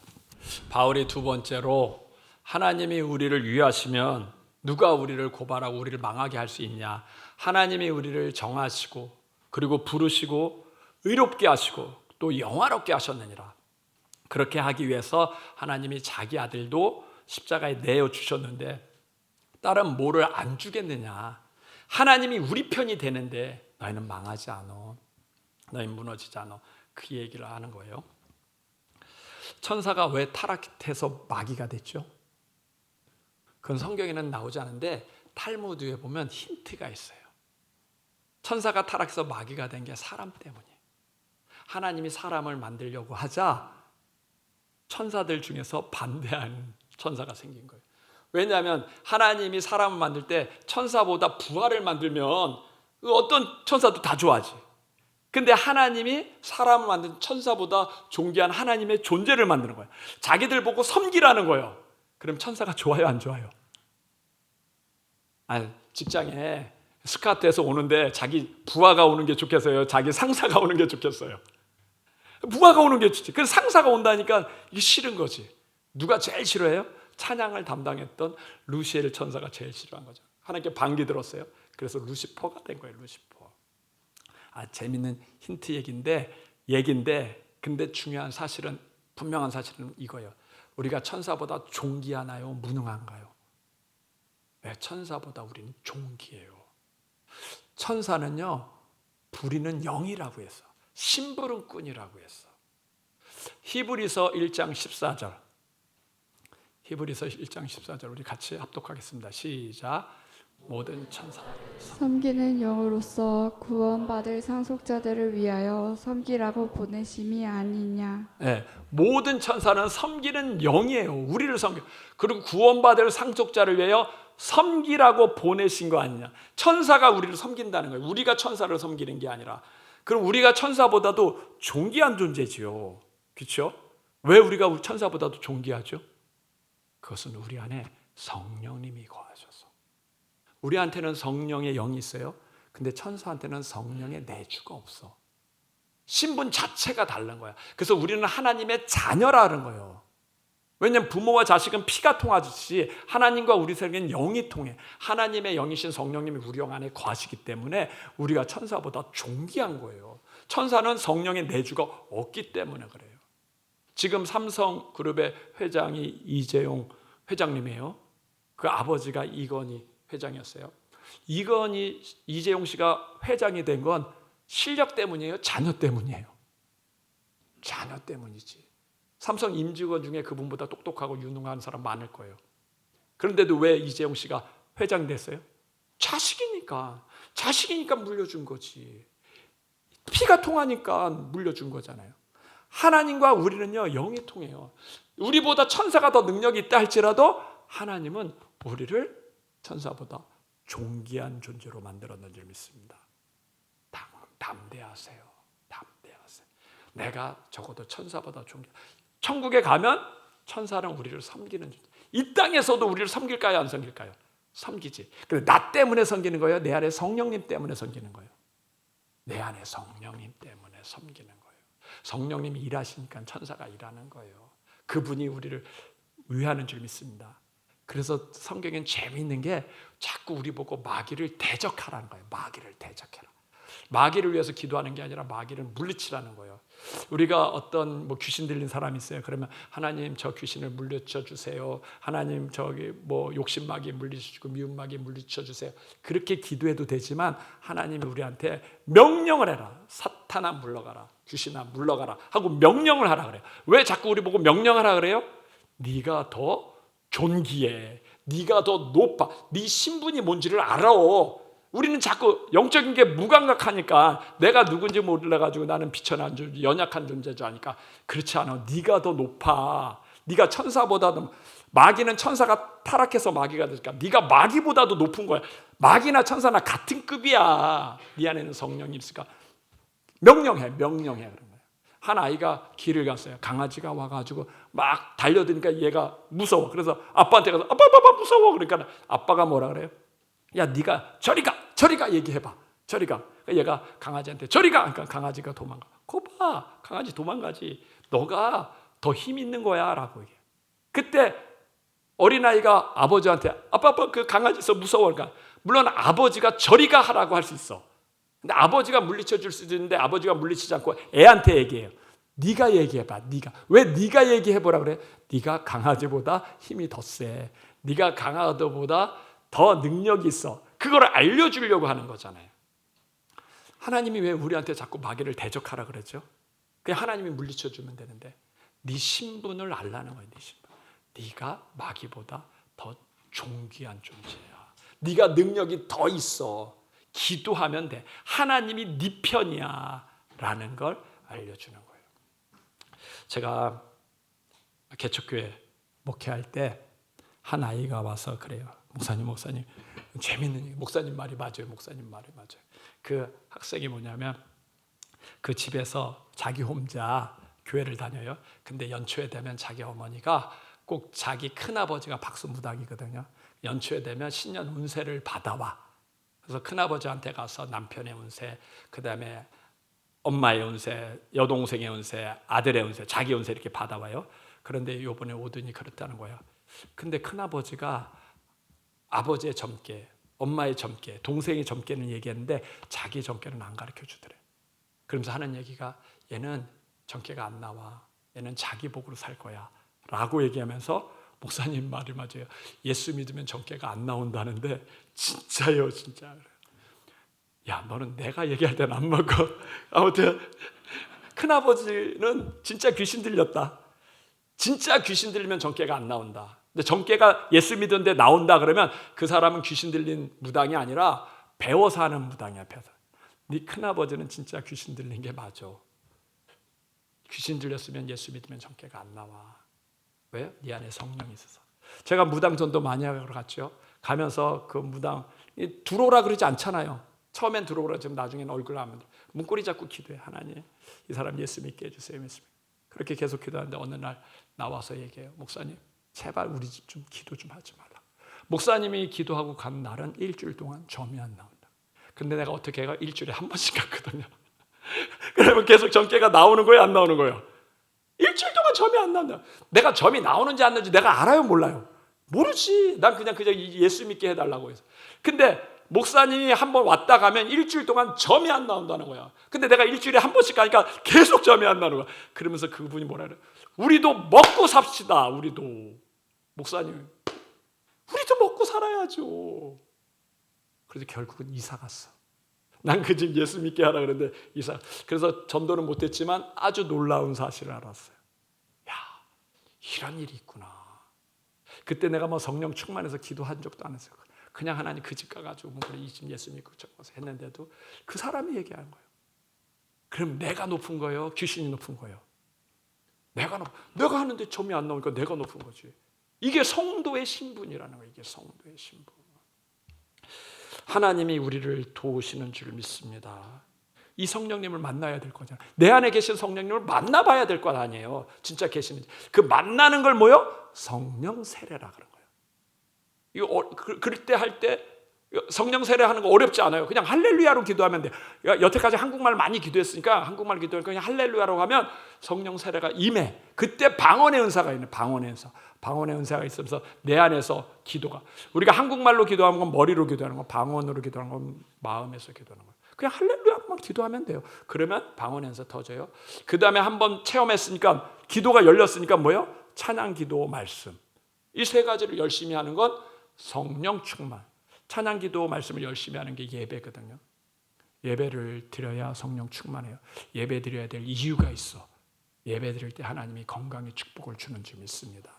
바울이 두 번째로 하나님이 우리를 위하시면 누가 우리를 고발하고 우리를 망하게 할 수 있냐. 하나님이 우리를 정하시고 그리고 부르시고 의롭게 하시고 또 영화롭게 하셨느니라. 그렇게 하기 위해서 하나님이 자기 아들도 십자가에 내어 주셨는데 딸은 뭐를 안 주겠느냐. 하나님이 우리 편이 되는데 너희는 망하지 않아. 너희는 무너지지 않아. 그 얘기를 하는 거예요. 천사가 왜 타락해서 마귀가 됐죠? 그건 성경에는 나오지 않은데 탈무드에 보면 힌트가 있어요. 천사가 타락해서 마귀가 된 게 사람 때문이에요. 하나님이 사람을 만들려고 하자 천사들 중에서 반대하는 천사가 생긴 거예요. 왜냐하면 하나님이 사람을 만들 때 천사보다 부하를 만들면 어떤 천사도 다 좋아하지. 근데 하나님이 사람을 만든 천사보다 존귀한 하나님의 존재를 만드는 거예요. 자기들 보고 섬기라는 거예요. 그럼 천사가 좋아요, 안 좋아요? 직장에 스카트에서 오는데 자기 부하가 오는 게 좋겠어요? 자기 상사가 오는 게 좋겠어요? 부하가 오는 게 좋지. 그래서 상사가 온다니까 이게 싫은 거지. 누가 제일 싫어해요? 찬양을 담당했던 루시엘 천사가 제일 싫어한 거죠. 하나님께 반기 들었어요. 그래서 루시퍼가 된 거예요. 루시퍼. 재밌는 힌트 얘기인데 근데 중요한 사실은, 분명한 사실은 이거예요. 우리가 천사보다 존귀하나요? 무능한가요? 왜? 천사보다 우리는 존귀해요. 천사는요, 부리는 영이라고 했어. 심부름꾼이라고 했어. 히브리서 1장 14절. 히브리서 1장 14절 우리 같이 합독하겠습니다. 시작. 모든 천사 섬기는 영으로서 구원받을 상속자들을 위하여 섬기라고 보내심이 아니냐. 네, 모든 천사는 섬기는 영이에요. 우리를 섬겨. 그리고 구원받을 상속자를 위하여 섬기라고 보내신 거 아니냐. 천사가 우리를 섬긴다는 거예요. 우리가 천사를 섬기는 게 아니라. 그럼 우리가 천사보다도 존귀한 존재지요. 그렇죠? 왜 우리가 천사보다도 존귀하죠? 그것은 우리 안에 성령님이 거하셔서. 우리한테는 성령의 영이 있어요. 근데 천사한테는 성령의 내주가 없어. 신분 자체가 다른 거야. 그래서 우리는 하나님의 자녀라는 거예요. 왜냐하면 부모와 자식은 피가 통하듯이 하나님과 우리 사이에는 영이 통해. 하나님의 영이신 성령님이 우리 영 안에 거하시기 때문에 우리가 천사보다 존귀한 거예요. 천사는 성령의 내주가 없기 때문에 그래요. 지금 삼성그룹의 회장이 이재용 회장님이에요. 그 아버지가 이건희 회장이었어요. 이재용 씨가 회장이 된 건 실력 때문이에요? 자녀 때문이에요? 자녀 때문이지. 삼성 임직원 중에 그분보다 똑똑하고 유능한 사람 많을 거예요. 그런데도 왜 이재용 씨가 회장 됐어요? 자식이니까 물려준 거지. 피가 통하니까 물려준 거잖아요. 하나님과 우리는요, 영이 통해요. 우리보다 천사가 더 능력이 있다 할지라도 하나님은 우리를 천사보다 존귀한 존재로 만들었는 줄 믿습니다. 담대하세요. 내가 적어도 천사보다 존귀. 천국에 가면 천사는 우리를 섬기는 존재. 이 땅에서도 우리를 섬길까요? 안 섬길까요? 섬기지. 근데 나 때문에 섬기는 거예요? 내 안에 성령님 때문에 섬기는 거예요? 내 안에 성령님 때문에 섬기는 거예요. 성령님이 일하시니까 천사가 일하는 거예요. 그분이 우리를 위하는 줄 믿습니다. 그래서 성경엔 재미있는 게 자꾸 우리 보고 마귀를 대적하라는 거예요. 마귀를 대적해라. 마귀를 위해서 기도하는 게 아니라 마귀를 물리치라는 거예요. 우리가 어떤 귀신 들린 사람이 있어요. 그러면 하나님 저 귀신을 물리쳐 주세요. 하나님 저기 욕심마귀 물리치고 미움마귀 물리쳐 주세요. 그렇게 기도해도 되지만 하나님이 우리한테 명령을 해라. 사탄아 물러가라. 귀신아 물러가라 하고 명령을 하라 그래요. 왜 자꾸 우리 보고 명령하라 그래요? 네가 더 존귀해. 네가 더 높아. 네 신분이 뭔지를 알아. 우리는 자꾸 영적인 게 무감각하니까 내가 누군지 몰라가지고 나는 비천한 존재, 연약한 존재죠 하니까 그렇지 않아. 네가 더 높아. 네가 천사보다도 마귀는 천사가 타락해서 마귀가 되니까 네가 마귀보다도 높은 거야. 마귀나 천사나 같은 급이야. 네 안에는 성령이 있으니까 명령해 그런 거예요. 한 아이가 길을 갔어요. 강아지가 와가지고 막 달려드니까 얘가 무서워. 그래서 아빠한테 가서 아빠 무서워. 그러니까 아빠가 뭐라 그래요? 야, 네가 저리 가 얘기해봐. 저리 가. 얘가 강아지한테 저리 가. 그러니까 강아지가 도망가. 거 봐, 강아지 도망가지. 너가 더 힘 있는 거야라고 얘기해. 그때 어린아이가 아버지한테 아빠 그 강아지 있어 무서워. 그러니까 물론 아버지가 저리 가 하라고 할 수 있어. 근데 아버지가 물리쳐 줄 수도 있는데 아버지가 물리치지 않고 애한테 얘기해요. 네가 얘기해봐. 왜 네가 얘기해보라 그래? 네가 강아지보다 힘이 더 세. 네가 강아지보다 더 능력이 있어. 그걸 알려주려고 하는 거잖아요. 하나님이 왜 우리한테 자꾸 마귀를 대적하라 그러죠? 그냥 하나님이 물리쳐 주면 되는데 네 신분을 알라는 거예요. 네 신분. 네가 마귀보다 더 존귀한 존재야. 네가 능력이 더 있어. 기도하면 돼. 하나님이 네 편이야 라는 걸 알려주는 거예요. 제가 개척교회 목회할 때 한 아이가 와서 그래요. 목사님 재밌는 얘기. 목사님 말이 맞아요. 그 학생이 뭐냐면 그 집에서 자기 혼자 교회를 다녀요. 근데 연초에 되면 자기 어머니가 꼭 자기 큰아버지가 박수무당이거든요. 연초에 되면 신년 운세를 받아와. 그래서 큰아버지한테 가서 남편의 운세, 그 다음에 엄마의 운세, 여동생의 운세, 아들의 운세, 자기 운세 이렇게 받아와요. 그런데 이번에 오더니 그렇다는 거예요. 근데 큰아버지가 아버지의 점괘, 엄마의 점괘, 동생의 점괘는 얘기했는데 자기 점괘는 안 가르쳐 주더래. 그러면서 하는 얘기가 얘는 점괘가 안 나와. 얘는 자기 복으로 살 거야. 라고 얘기하면서 목사님 말이 맞아요. 예수 믿으면 점괘가 안 나온다는데 진짜요, 진짜. 야, 너는 내가 얘기할 때는 안 먹어. 아무튼 큰아버지는 진짜 귀신 들렸다. 진짜 귀신 들리면 점괘가 안 나온다. 근데 점괘가 예수 믿었는데 나온다 그러면 그 사람은 귀신 들린 무당이 아니라 배워서 하는 무당이야. 배워서. 네 큰아버지는 진짜 귀신 들린 게 맞아. 귀신 들렸으면 예수 믿으면 점괘가 안 나와. 왜? 네 안에 성령이 있어서. 제가 무당 전도 많이 하러 갔죠. 가면서 그 무당 들어오라 그러지 않잖아요. 처음엔 들어오라 지금 나중에는 얼굴 하면 문고리 잡고 기도해. 하나님 이 사람 예수 믿게 해주세요. 그렇게 계속 기도하는데 어느 날 나와서 얘기해요. 목사님 제발 우리 집 좀 기도 좀 하지 말라. 목사님이 기도하고 간 날은 일주일 동안 점이 안 나온다. 근데 내가 어떻게 해가 일주일에 한 번씩 갔거든요. 그러면 계속 점괘가 나오는 거예요, 안 나오는 거예요? 일주일 동안 점이 안 나온다. 내가 점이 나오는지 안 나오는지 내가 알아요, 몰라요? 모르지. 난 그냥 예수 믿게 해달라고 해서. 근데 목사님이 한 번 왔다 가면 일주일 동안 점이 안 나온다는 거야. 근데 내가 일주일에 한 번씩 가니까 계속 점이 안 나는 거야. 그러면서 그분이 뭐라 그래? 우리도 먹고 삽시다. 우리도. 목사님, 우리도 먹고 살아야죠. 그래서 결국은 이사 갔어. 난 그 집 예수 믿게 하라 그랬는데 이사. 그래서 전도는 못했지만 아주 놀라운 사실을 알았어요. 야, 이런 일이 있구나. 그때 내가 뭐 성령 충만해서 기도한 적도 안 했어요. 그냥 하나님 그 집 가가지고 이 집 예수 믿고 적어서 했는데도 그 사람이 얘기하는 거예요. 그럼 내가 높은 거예요? 귀신이 높은 거예요? 내가 하는데 점이 안 나오니까 내가 높은 거지. 이게 성도의 신분이라는 거예요. 이게 성도의 신분. 하나님이 우리를 도우시는 줄 믿습니다. 이 성령님을 만나야 될 거잖아요. 내 안에 계신 성령님을 만나봐야 될 것 아니에요. 진짜 계시는지. 그 만나는 걸 뭐요? 성령 세례라 그런 거예요. 이거 그럴 때 할 때 성령 세례하는 거 어렵지 않아요. 그냥 할렐루야로 기도하면 돼. 여태까지 한국말 많이 기도했으니까 한국말 기도하니까 그냥 할렐루야로 하면 성령 세례가 임해. 그때 방언의 은사가 있네. 방언의 은사. 방언의 은사가 있으면서 내 안에서 기도가. 우리가 한국말로 기도하는 건 머리로 기도하는 건 방언으로 기도하는 건 마음에서 기도하는 거예요. 그냥 할렐루야만 기도하면 돼요. 그러면 방언에서 터져요. 그 다음에 한번 체험했으니까 기도가 열렸으니까 뭐예요? 찬양, 기도, 말씀. 이 세 가지를 열심히 하는 건 성령 충만. 찬양, 기도, 말씀을 열심히 하는 게 예배거든요. 예배를 드려야 성령 충만해요. 예배 드려야 될 이유가 있어. 예배 드릴 때 하나님이 건강의 축복을 주는 줄 믿습니다.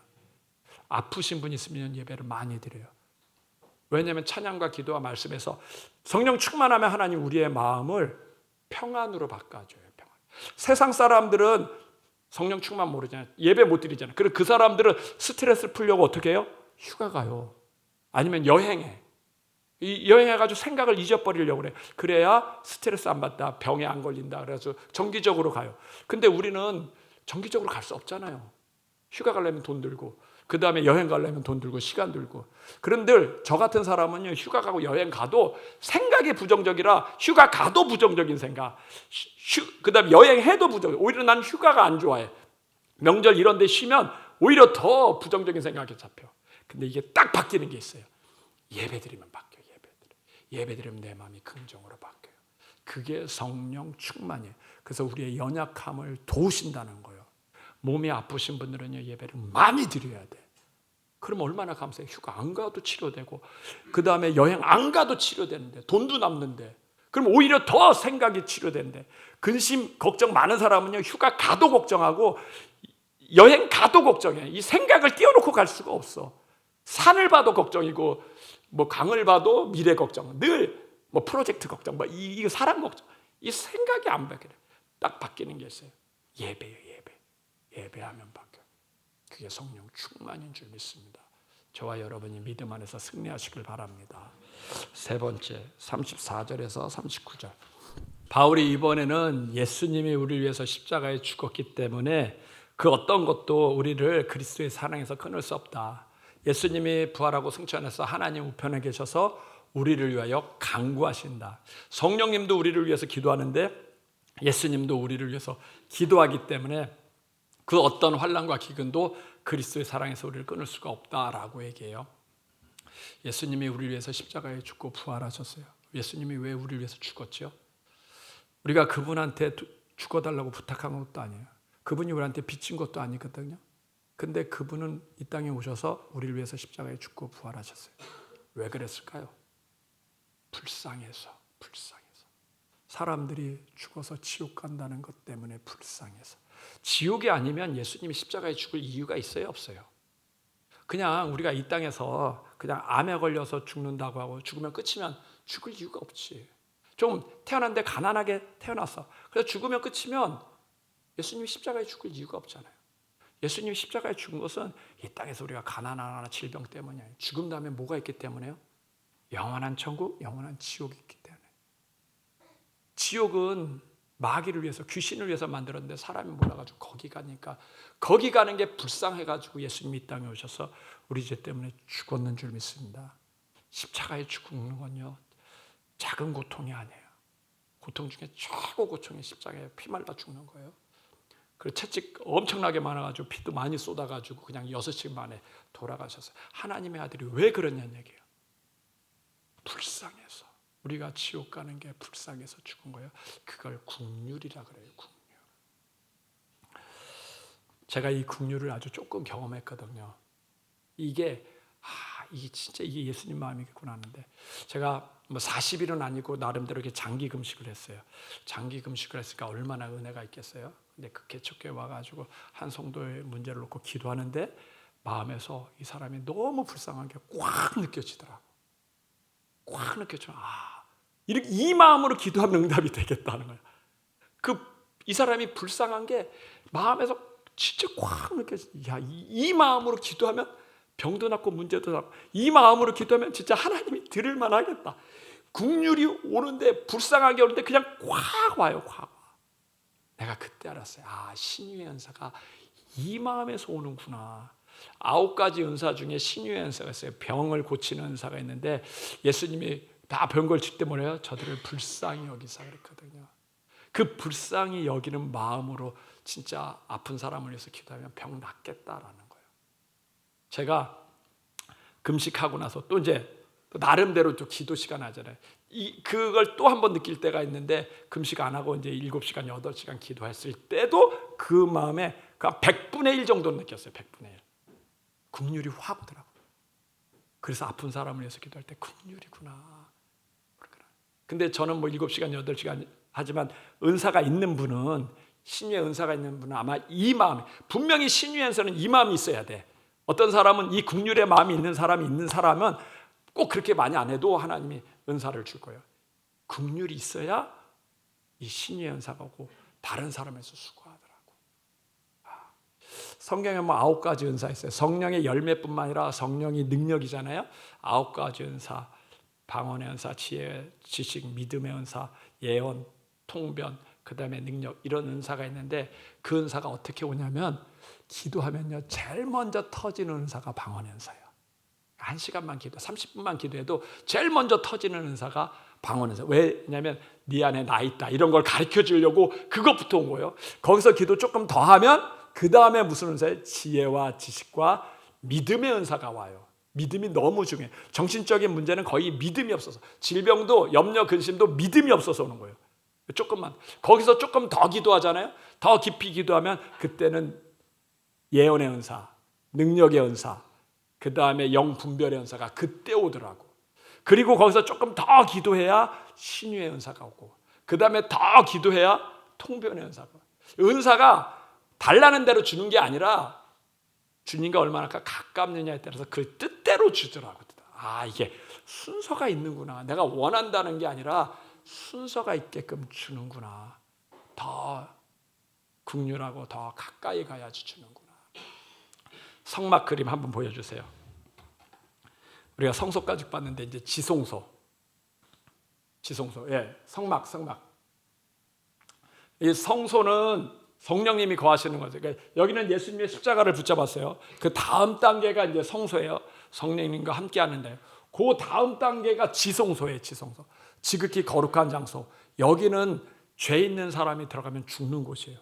아프신 분 있으면 예배를 많이 드려요. 왜냐하면 찬양과 기도와 말씀에서 성령 충만하면 하나님 우리의 마음을 평안으로 바꿔줘요. 평안. 세상 사람들은 성령 충만 모르잖아요. 예배 못 드리잖아요. 그리고 그 사람들은 스트레스를 풀려고 어떻게 해요? 휴가 가요. 아니면 여행해. 이 여행해가지고 생각을 잊어버리려고 그래. 그래야 스트레스 안 받다, 병에 안 걸린다. 그래서 정기적으로 가요. 근데 우리는 정기적으로 갈 수 없잖아요. 휴가 가려면 돈 들고, 그 다음에 여행 가려면 돈 들고, 시간 들고. 그런데 저 같은 사람은요, 휴가 가고 여행 가도 생각이 부정적이라 휴가 가도 부정적인 생각, 그 다음에 여행해도 부정적. 오히려 난 휴가가 안 좋아해. 명절 이런 데 쉬면 오히려 더 부정적인 생각이 잡혀. 근데 이게 딱 바뀌는 게 있어요. 예배 드리면 바뀌어요. 예배 드리면 내 마음이 긍정으로 바뀌어요. 그게 성령 충만이에요. 그래서 우리의 연약함을 도우신다는 거예요. 몸이 아프신 분들은 예배를 많이 드려야 돼. 그럼 얼마나 감사해요. 휴가 안 가도 치료되고, 그 다음에 여행 안 가도 치료되는데, 돈도 남는데, 그럼 오히려 더 생각이 치료된대. 근심 걱정 많은 사람은요, 휴가 가도 걱정하고 여행 가도 걱정해. 이 생각을 띄워놓고 갈 수가 없어. 산을 봐도 걱정이고, 뭐 강을 봐도 미래 걱정, 늘 뭐 프로젝트 걱정, 뭐 이거 사람 걱정. 이 생각이 안 바뀌어요. 딱 바뀌는 게 있어요. 예배예요, 예배. 예배하면 바뀌어요. 그게 성령 충만인 줄 믿습니다. 저와 여러분이 믿음 안에서 승리하시길 바랍니다. 세 번째, 34절에서 39절. 바울이 이번에는 예수님이 우리를 위해서 십자가에 죽었기 때문에 그 어떤 것도 우리를 그리스도의 사랑에서 끊을 수 없다. 예수님이 부활하고 승천해서 하나님 우편에 계셔서 우리를 위하여 간구하신다. 성령님도 우리를 위해서 기도하는데 예수님도 우리를 위해서 기도하기 때문에 그 어떤 환난과 기근도 그리스도의 사랑에서 우리를 끊을 수가 없다라고 얘기해요. 예수님이 우리를 위해서 십자가에 죽고 부활하셨어요. 예수님이 왜 우리를 위해서 죽었죠? 우리가 그분한테 죽어달라고 부탁한 것도 아니에요. 그분이 우리한테 빚진 것도 아니거든요. 근데 그분은 이 땅에 오셔서 우리를 위해서 십자가에 죽고 부활하셨어요. 왜 그랬을까요? 불쌍해서. 사람들이 죽어서 지옥 간다는 것 때문에 불쌍해서. 지옥이 아니면 예수님이 십자가에 죽을 이유가 있어요, 없어요? 그냥 우리가 이 땅에서 그냥 암에 걸려서 죽는다고 하고 죽으면 끝이면 죽을 이유가 없지. 좀 태어났는데 가난하게 태어났어. 그래서 죽으면 끝이면 예수님이 십자가에 죽을 이유가 없잖아요. 예수님이 십자가에 죽은 것은 이 땅에서 우리가 가난하거나 질병 때문이 아니에요. 죽음 다음에 뭐가 있기 때문에요? 영원한 천국, 영원한 지옥이 있기 때문에. 지옥은 마귀를 위해서, 귀신을 위해서 만들었는데 사람이 몰라가지고 거기 가니까, 거기 가는 게 불쌍해가지고 예수님이 이 땅에 오셔서 우리 죄 때문에 죽었는 줄 믿습니다. 십자가에 죽는 건요, 작은 고통이 아니에요. 고통 중에 최고 고통이 십자가에 피 말라 죽는 거예요. 그리고 채찍 엄청나게 많아가지고 피도 많이 쏟아가지고 그냥 6시간 만에 돌아가셨어요. 하나님의 아들이 왜 그러냐는 얘기예요. 불쌍해서. 우리가 지옥 가는 게 불쌍해서 죽은 거예요. 그걸 긍휼이라 그래요. 긍휼. 제가 이 긍휼을 아주 조금 경험했거든요. 이게 진짜 이게 예수님 마음이겠구나 하는데, 제가 뭐 40일은 아니고 나름대로 이렇게 장기 금식을 했어요. 장기 금식을 했으니까 얼마나 은혜가 있겠어요. 근데 그 개척교회 와가지고 한 성도의 문제를 놓고 기도하는데 마음에서 이 사람이 너무 불쌍한 게 꽉 느껴지더라고. 꽉 느껴져. 이렇게 이 마음으로 기도하면 응답이 되겠다는 거야. 이 사람이 불쌍한 게 마음에서 진짜 꽉 느껴져. 이 마음으로 기도하면 병도 낫고 문제도 낫고, 이 마음으로 기도하면 진짜 하나님이 들을만 하겠다. 긍휼이 오는데, 불쌍하게 오는데 그냥 꽉 와요. 꽉 와. 내가 그때 알았어요. 신유의 은사가 이 마음에서 오는구나. 9가지 은사 중에 신유의 은사가 있어요. 병을 고치는 은사가 있는데 예수님이 다 병 걸칠 때 뭐래요? 저들을 불쌍히 여기사 그랬거든요. 그 불쌍히 여기는 마음으로 진짜 아픈 사람을 위해서 기도하면 병 낫겠다라는 거예요. 제가 금식하고 나서 또 이제 나름대로 또 기도 시간 하잖아요. 그걸 또 한 번 느낄 때가 있는데 금식 안 하고 이제 7시간, 8시간 기도했을 때도 그 마음에 그 100분의 1 정도 느꼈어요. 100분의 1. 긍휼이 확 오더라고요. 그래서 아픈 사람을 위해서 기도할 때 긍휼이구나. 근데 저는 뭐 7시간, 8시간 하지만 은사가 있는 분은, 신유의 은사가 있는 분은 아마 이 마음, 분명히 신유에서는 이 마음이 있어야 돼. 어떤 사람은 이 긍휼의 마음이 있는 사람은 꼭 그렇게 많이 안 해도 하나님이 은사를 줄 거예요. 긍휼이 있어야 이 신유의 은사가 오고 다른 사람에서 수고하더라고. 성경에 뭐 9가지 은사 있어요. 성령의 열매뿐만 아니라 성령이 능력이잖아요. 9가지 은사, 방언의 은사, 지혜, 지식, 믿음의 은사, 예언, 통변, 그 다음에 능력, 이런 은사가 있는데 그 은사가 어떻게 오냐면 기도하면요 제일 먼저 터지는 은사가 방언의 은사예요. 1시간만 기도, 30분만 기도해도 제일 먼저 터지는 은사가 방언의 은사. 왜냐하면 네 안에 나 있다 이런 걸 가르쳐 주려고 그것부터 온 거예요. 거기서 기도 조금 더 하면 그 다음에 무슨 은사예요? 지혜와 지식과 믿음의 은사가 와요. 믿음이 너무 중요해요. 정신적인 문제는 거의 믿음이 없어서, 질병도 염려 근심도 믿음이 없어서 오는 거예요. 조금만, 거기서 조금 더 기도하잖아요. 더 깊이 기도하면 그때는 예언의 은사, 능력의 은사, 그 다음에 영분별의 은사가 그때 오더라고. 그리고 거기서 조금 더 기도해야 신유의 은사가 오고, 그 다음에 더 기도해야 통변의 은사가 오고. 은사가 달라는 대로 주는 게 아니라 주님과 얼마나 가깝느냐에 따라서 그 뜻대로 주더라고. 아, 이게 순서가 있는구나. 내가 원한다는 게 아니라 순서가 있게끔 주는구나. 더 긍휼하고 더 가까이 가야지 주는구나. 성막 그림 한번 보여주세요. 우리가 성소까지 봤는데 이제 지성소, 예, 성막. 이 성소는 성령님이 거하시는 거죠. 그러니까 여기는 예수님의 십자가를 붙잡았어요. 그 다음 단계가 이제 성소예요. 성령님과 함께 하는데, 그 다음 단계가 지성소예요. 지성소. 지극히 거룩한 장소. 여기는 죄 있는 사람이 들어가면 죽는 곳이에요.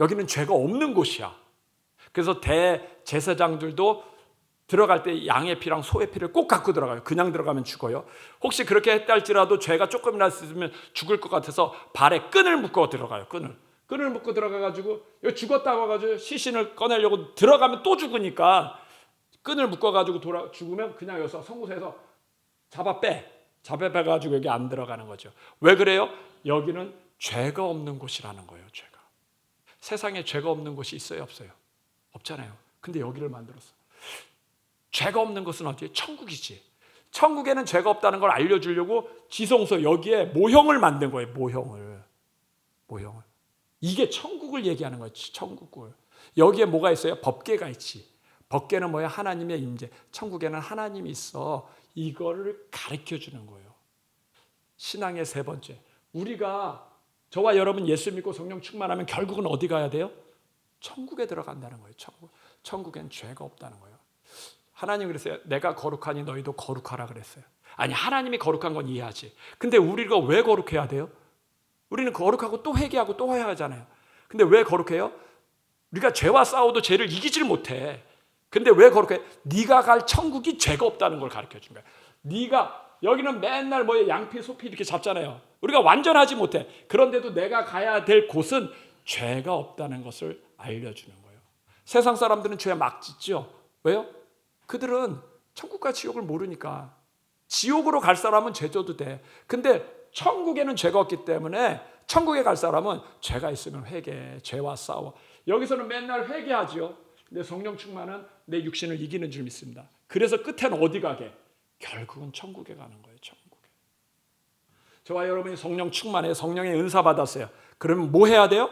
여기는 죄가 없는 곳이야. 그래서 대제사장들도 들어갈 때 양의 피랑 소의 피를 꼭 갖고 들어가요. 그냥 들어가면 죽어요. 혹시 그렇게 했다 할지라도 죄가 조금이나 있으면 죽을 것 같아서 발에 끈을 묶어 들어가요. 끈을 묶고 들어가가지고 여기 죽었다고 해가지고 시신을 꺼내려고 들어가면 또 죽으니까 끈을 묶어가지고 죽으면 그냥 여기서 성소에서 잡아빼가지고 여기 안 들어가는 거죠. 왜 그래요? 여기는 죄가 없는 곳이라는 거예요. 죄가. 세상에 죄가 없는 곳이 있어요? 없어요? 없잖아요. 근데 여기를 만들었어. 죄가 없는 곳은 어디에? 천국이지. 천국에는 죄가 없다는 걸 알려주려고 지성소 여기에 모형을 만든 거예요. 모형을. 이게 천국을 얘기하는 거예요. 천국을. 여기에 뭐가 있어요? 법궤가 있지. 법궤는 뭐야? 하나님의 임재. 천국에는 하나님이 있어. 이거를 가르쳐 주는 거예요. 신앙의 세 번째. 우리가, 저와 여러분 예수 믿고 성령 충만하면 결국은 어디 가야 돼요? 천국에 들어간다는 거예요. 천국엔 죄가 없다는 거예요. 하나님 그랬어요. 내가 거룩하니 너희도 거룩하라 그랬어요. 아니, 하나님이 거룩한 건 이해하지. 근데 우리가 왜 거룩해야 돼요? 우리는 거룩하고 또 회개하고 또 해야 하잖아요. 근데 왜 거룩해요? 우리가 죄와 싸워도 죄를 이기질 못해. 근데 왜 거룩해? 네가 갈 천국이 죄가 없다는 걸 가르쳐 준 거야. 네가 여기는 맨날 뭐 양피 소피 이렇게 잡잖아요. 우리가 완전하지 못해. 그런데도 내가 가야 될 곳은 죄가 없다는 것을 알려주는 거예요. 세상 사람들은 죄 막 짓죠. 왜요? 그들은 천국과 지옥을 모르니까. 지옥으로 갈 사람은 죄 져도 돼. 근데 천국에는 죄가 없기 때문에 천국에 갈 사람은 죄가 있으면 회개해. 죄와 싸워. 여기서는 맨날 회개하죠. 근데 성령 충만은 내 육신을 이기는 줄 믿습니다. 그래서 끝에는 어디 가게? 결국은 천국에 가는 거예요. 천국에. 저와 여러분이 성령 충만해, 성령의 은사 받았어요. 그러면 뭐 해야 돼요?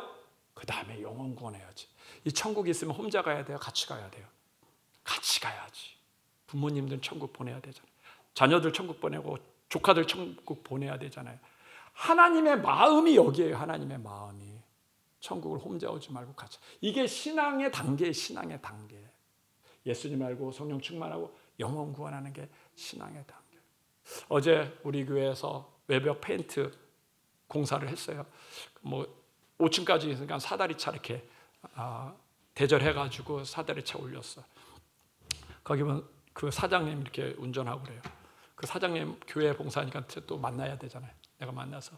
그 다음에 영혼 구원해야지. 이 천국에 있으면 혼자 가야 돼요? 같이 가야 돼요? 같이 가야지. 부모님들 천국 보내야 되잖아요. 자녀들 천국 보내고 조카들 천국 보내야 되잖아요. 하나님의 마음이 여기에요. 하나님의 마음이. 천국을 혼자 오지 말고 같이. 이게 신앙의 단계예요. 신앙의 단계. 예수님 알고 성령 충만하고 영혼 구원하는 게 신앙의 단계. 어제 우리 교회에서 외벽 페인트 공사를 했어요. 뭐 5층까지 있으니까 사다리차 이렇게 대절해가지고 사다리차 올렸어. 거기 보면 그 사장님 이렇게 운전하고 그래요. 그 사장님 교회 봉사하니까 또 만나야 되잖아요. 내가 만나서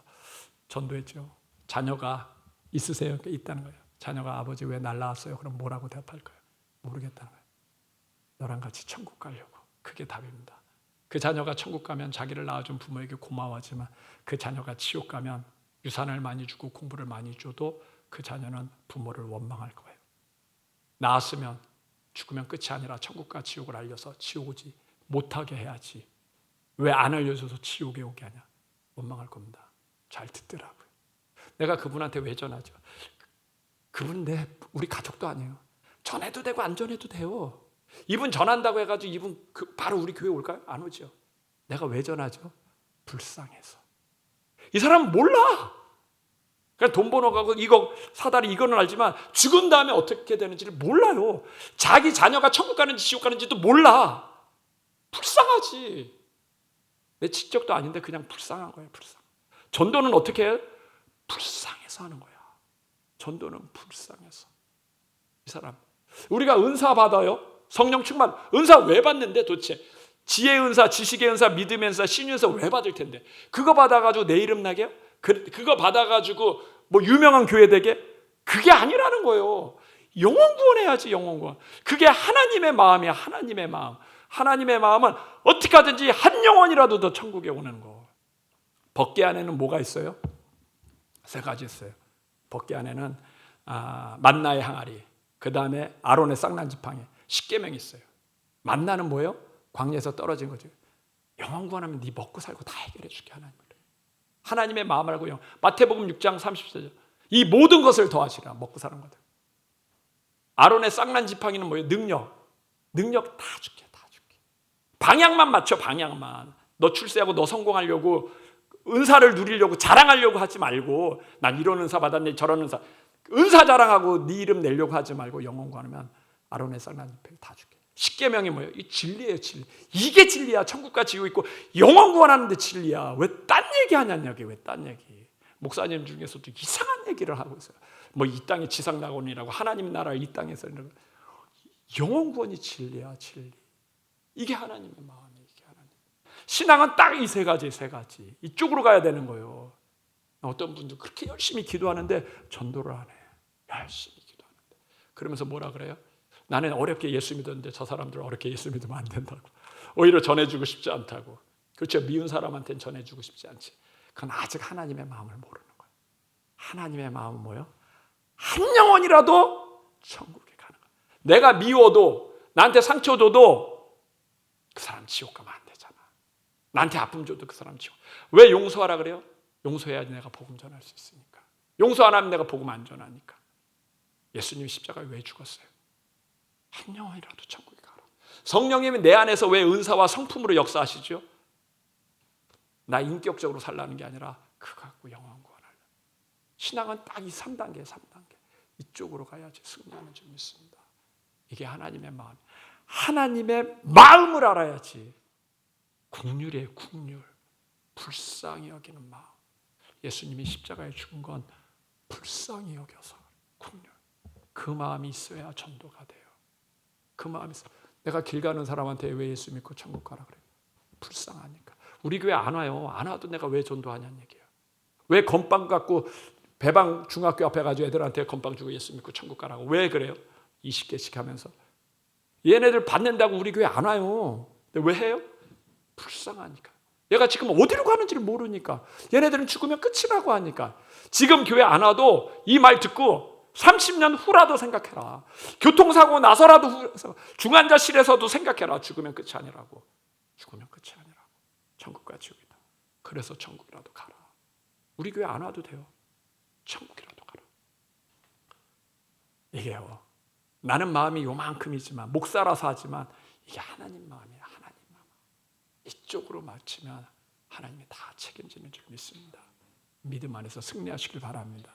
전도했죠. 자녀가 있으세요? 있다는 거예요. 자녀가 아버지 왜 날 낳았어요? 그럼 뭐라고 대답할 거예요? 모르겠다는 거예요. 너랑 같이 천국 가려고. 그게 답입니다. 그 자녀가 천국 가면 자기를 낳아준 부모에게 고마워하지만 그 자녀가 지옥 가면 유산을 많이 주고 공부를 많이 줘도 그 자녀는 부모를 원망할 거예요. 낳았으면 죽으면 끝이 아니라 천국과 지옥을 알려서 지옥 오지 못하게 해야지. 왜 안 알려줘서 지옥에 오게 하냐? 원망할 겁니다. 잘 듣더라고요. 내가 그분한테 왜 전하죠? 그분 우리 가족도 아니에요. 전해도 되고 안 전해도 돼요. 이분 전한다고 해가지고 이분 바로 우리 교회 올까요? 안 오죠. 내가 왜 전하죠? 불쌍해서. 이 사람은 몰라. 그냥 돈 번호가고 이거 사다리 이거는 알지만 죽은 다음에 어떻게 되는지를 몰라요. 자기 자녀가 천국 가는지 지옥 가는지도 몰라. 불쌍하지. 내 직접도 아닌데 그냥 불쌍한 거예요. 불쌍. 전도는 어떻게 해요? 불쌍해서 하는 거야. 전도는 불쌍해서. 이 사람 우리가 은사 받아요. 성령 충만. 은사 왜 받는데 도대체? 지혜의 은사, 지식의 은사, 믿음의 은사, 신유의 은사 왜 받을 텐데? 그거 받아가지고 내 이름 나게요? 그거 받아가지고 뭐 유명한 교회 되게? 그게 아니라는 거예요. 영혼 구원해야지. 영혼 구원. 그게 하나님의 마음이야. 하나님의 마음. 하나님의 마음은 어떻게 하든지 한 영혼이라도 더 천국에 오는 거. 법궤 안에는 뭐가 있어요? 3가지 있어요. 법궤 안에는 만나의 항아리, 그 다음에 아론의 쌍난 지팡이, 십계명이 있어요. 만나는 뭐예요? 광야에서 떨어진 거죠. 영혼 구원하면 네 먹고 살고 다 해결해 줄게 하나님. 하나님의 마음 알고 마태복음 6장 30절 이 모든 것을 더하시라. 먹고 사는 거다. 아론의 쌍난 지팡이는 뭐예요? 능력 다 줄게. 다 줄게. 방향만 맞춰. 방향만. 너 출세하고 너 성공하려고 은사를 누리려고 자랑하려고 하지 말고 난 이런 은사 받았네 저런 은사 자랑하고 네 이름 내려고 하지 말고 영혼 구하면 아론의 쌍난 지팡이 다 줄게. 십계명이 뭐예요? 이 진리예요. 진리. 이게 진리야. 천국과 지옥 있고 영혼 구원하는데 진리야. 왜 딴 얘기 하냐는 여기. 왜 딴 얘기. 목사님 중에서도 이상한 얘기를 하고 있어요. 뭐 이 땅에 지상낙원이라고 하나님 나라 이 땅에서 영혼 구원이 진리야. 진리. 이게 하나님의 마음이에요. 이게 하나님. 신앙은 딱 이 3가지. 이쪽으로 가야 되는 거예요. 어떤 분도 그렇게 열심히 기도하는데 전도를 안 해. 열심히 기도하는데. 그러면서 뭐라 그래요? 나는 어렵게 예수 믿었는데 저 사람들은 어렵게 예수 믿으면 안 된다고. 오히려 전해주고 싶지 않다고. 그렇죠. 미운 사람한테는 전해주고 싶지 않지. 그건 아직 하나님의 마음을 모르는 거예요. 하나님의 마음은 뭐예요? 한 영혼이라도 천국에 가는 거예요. 내가 미워도 나한테 상처 줘도 그 사람 지옥 가면 안 되잖아. 나한테 아픔 줘도 그 사람 지옥. 왜 용서하라 그래요? 용서해야지 내가 복음 전할 수 있으니까. 용서 안 하면 내가 복음 안 전하니까. 예수님이 십자가에 왜 죽었어요? 한 영혼이라도 천국에 가라. 성령님이 내 안에서 왜 은사와 성품으로 역사하시죠? 나 인격적으로 살라는 게 아니라 그거 갖고 영혼 구원하려. 신앙은 딱 이 3단계. 이쪽으로 가야지 승리하는 줄 믿습니다. 이게 하나님의 마음. 하나님의 마음을 알아야지. 긍휼이에요. 긍휼. 불쌍히 여기는 마음. 예수님이 십자가에 죽은 건 불쌍히 여겨서 긍휼. 그 마음이 있어야 전도가 돼요. 그 마음이 있어. 내가 길 가는 사람한테 왜 예수 믿고 천국 가라 그래? 불쌍하니까. 우리 교회 안 와요. 안 와도 내가 왜 전도하냐는 얘기야. 왜 건빵 갖고 배방 중학교 앞에 가지고 애들한테 건빵 주고 예수 믿고 천국 가라고. 왜 그래요? 20개씩 하면서. 얘네들 받는다고 우리 교회 안 와요. 근데 왜 해요? 불쌍하니까. 얘가 지금 어디로 가는지를 모르니까. 얘네들은 죽으면 끝이라고 하니까. 지금 교회 안 와도 이 말 듣고 30년 후라도 생각해라. 교통사고 나서라도 중환자실에서도 생각해라. 죽으면 끝이 아니라고. 죽으면 끝이 아니라고. 천국과 지옥이다. 그래서 천국이라도 가라. 우리 교회 안 와도 돼요. 천국이라도 가라. 이게요. 나는 마음이 요만큼이지만 목사라서 하지만 이게 하나님 마음이에요. 하나님 마음. 이쪽으로 맞추면 하나님이 다 책임지는 줄 믿습니다. 믿음 안에서 승리하시길 바랍니다.